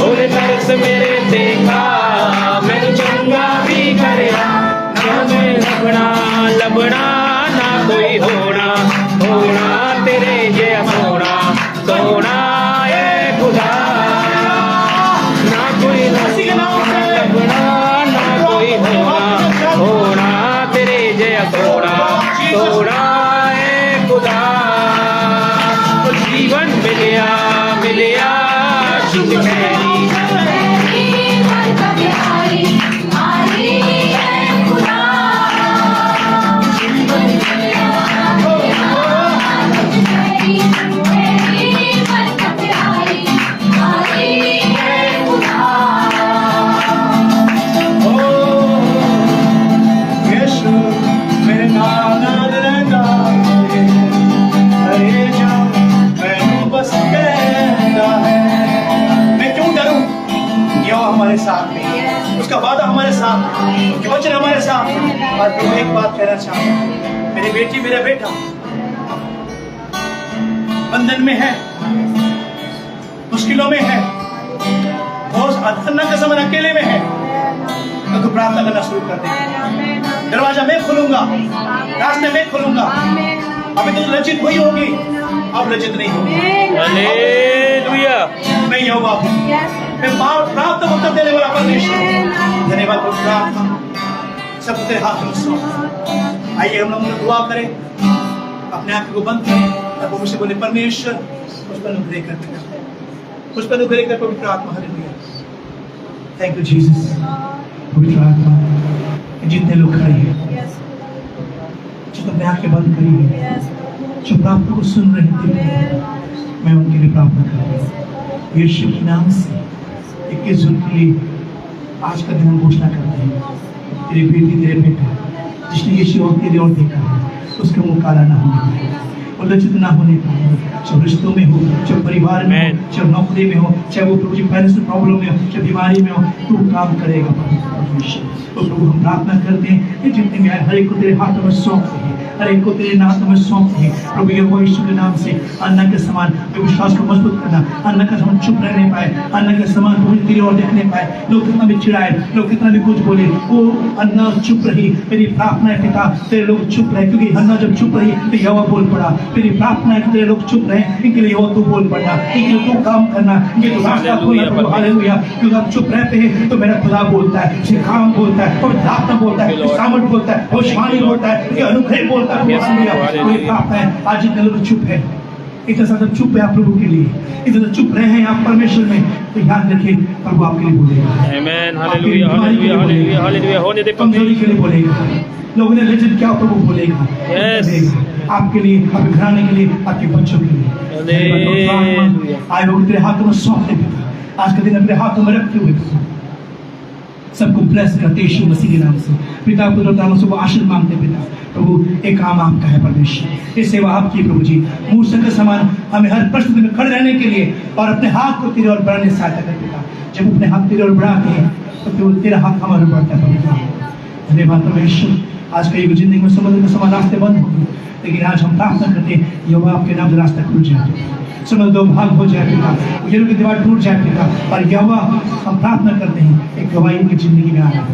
उन तरस मेरे देखा मैं चंगा भी करिया। ना मैं लबना ना कोई होना तेरे जैसा सोना ए खुदा। ना कोई लबना ना कोई होना तेरे जैसा सोना ए खुदा। जीवन मिलिया आशीष मेरी हमारे साथ में, उसका वादा हमारे साथ, उसके वचन हमारे साथ। और प्रभु एक बात कहना चाहता हूँ, मेरी बेटी मेरा बेटा बंधन में है, मुश्किलों में है, बहुत अधन्ना का समय अकेले में है, तो तू प्रार्थना करना शुरू कर दे। दरवाजा मैं खोलूंगा, रास्ते मैं खोलूंगा। अभी तो लज्जित हुई होगी, अब लज्जित नहीं होगी। हालेलुया। मैं यहोवा हूँ, मैं प्राप्त उत्तर देने वाला परमेश्वर हूँ। धन्यवाद प्रभु, प्रार्थना सब तेरे हाथ में सौंप। आइए हम लोग दुआ करें, अपने आंखों को बंद करें, तब मुझसे बोले परमेश्वर मुझ पर अनुग्रह कर, मुझ पर अनुग्रह कर पवित्र आत्मा। Hallelujah, thank you Jesus. पवित्र आत्मा, जितने लोग खड़े हैं, जो अपने आंखें बंद करी है, जो प्रार्थना को सुन रहे थे, मैं उनके लिए प्रार्थना करूँ यीशु के नाम से। 21 जून के लिए आज का दिन हम घोषणा करते हैं, तेरी बेटी तेरे बेटा जिसने यीशु और तेरे और देखा है, उसका मुंह काला ना होने पाए, वो लज्जित ना होने पाए। चाहे रिश्तों में हो, चाहे परिवार में हो, चाहे नौकरी में हो, चाहे वो प्रभु जी फाइनेंशियल प्रॉब्लम में हो, चाहे बीमारी में हो, तू काम करेगा परमेश्वर। तो प्रभु हम प्रार्थना करते हैं कि जितने भी हर एक को तेरे हाथों में सौंपते हैं, हर एक को तेरे हाथों में सौंपते हैं प्रभु। यहोवा यीशु के नाम से अन्ना के समान विश्वास को मजबूत करना, अन्ना का समान चुप रहने पाए, अन्ना के समान प्रभु तेरी ओर देखने पाए। लोग कितना भी चिढ़ाए, लोग कितना भी कुछ बोले, वो अन्ना चुप रही। मेरी प्रार्थना है पिता तेरे लोग चुप रहे, क्योंकि अन्ना जब चुप रही तो यहोवा बोल पड़ा। मेरी प्रार्थना है कि तेरे लोग चुप रहे, इनके लिए यहोवा तू बोल पड़ना, इनके लिए तू काम करना, इनके लिए रास्ता खोलना। हालेलुया, क्योंकि आप चुप रहते हैं तो मेरा खुदा बोलता है, उसे काम बोलता है, और प्रार्थना बोलता है, सामर्थ बोलता है, भविष्यवाणी बोलता है, अनुग्रह बोलता है। कोई प्रार्थना है, आज जितने लोग चुप है, इतना सा चुप है आप प्रभु के लिए, इतना चुप रहे हैं आप परमेश्वर में, तो याद रखिए प्रभु आपके लिए बोलेगा। आमीन, हालेलुया, हालेलुया, हालेलुया, हालेलुया। होने दे कमजोरी के लिए बोलेगा, लोगों ने लज्जित क्या प्रभु बोलेगा, आपके लिए, आपके घराने के लिए, आपके बच्चों के लिए। आए लोग तेरे हाथों में सौंप दे पिता, आज का दिन अपने हाथों में रखते हुए सबको ब्लेस करते यीशु मसीह के नाम से। पिता पुत्र नाम से वो आशीर्वाद मांगते पिता। प्रभु एक काम आपका है परमेश्वर, ये सेवा आपकी प्रभु जी। मूसा के समान हमें हर परिस्थिति में खड़े रहने के लिए और अपने हाथ को तेरे ओर बढ़ाने से सहायता कर पिता। जब अपने हाथ तेरे ओर बढ़ाते हैं तो तेरा हाथ हमारे बढ़ता है पवित्र। धन्यवाद परमेश्वर, आज का ये जिंदगी में समुद्र के समान रास्ते बंद हो गए, लेकिन आज हम प्रार्थना करते हैं यहोवा आपके नाम से रास्ता खुल जाए, समझ दो भाग हो जाए पिता, उजड़ की दीवार टूट जाए पिता। और यहोवा हम प्रार्थना करते हैं एक गवाही की जिंदगी में आना।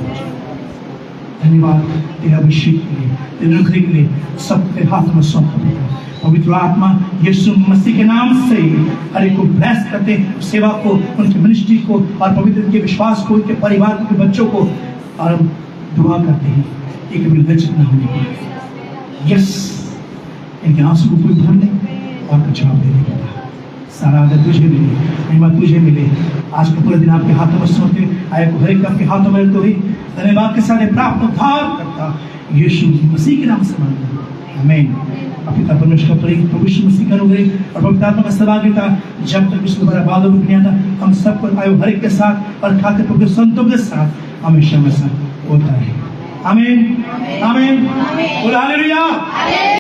धन्यवाद तेरे अभिषेक के लिए, तेरे अनुग्रह के लिए, सब तेरे हाथ में सौंप पिता। पवित्र आत्मा यीशु मसीह के नाम से हर एक को ब्लेस करते, सेवा को, उनके मिनिस्ट्री को और पवित्र के विश्वास को, उनके परिवार के बच्चों को, और हम दुआ करते हैं एक विभाजित न होने पाए। यस, इनके आंसू को कोई भर नहीं और कुछ जवाब देने का सारा आदर तुझे मिले, महिमा तुझे मिले। आज का पूरा दिन आपके हाथों में सौंपते, आया को हर एक आपके हाथों में रखते हुए धन्यवाद के साथ प्राप्त उद्धार करता यीशु मसीह के नाम से मांगते हैं, आमीन। पिता परमेश्वर का प्रेम, प्रभु यीशु मसीह का अनुग्रह और पवित्र आत्मा का सहभागिता जब तक विश्व हमारा बादल में नहीं आता, हम सबको आयु हर एक के साथ और खाते पवित्र संतों के साथ हमेशा हमेशा होता है। आमीन, आमीन, आमीन। हालेलुया।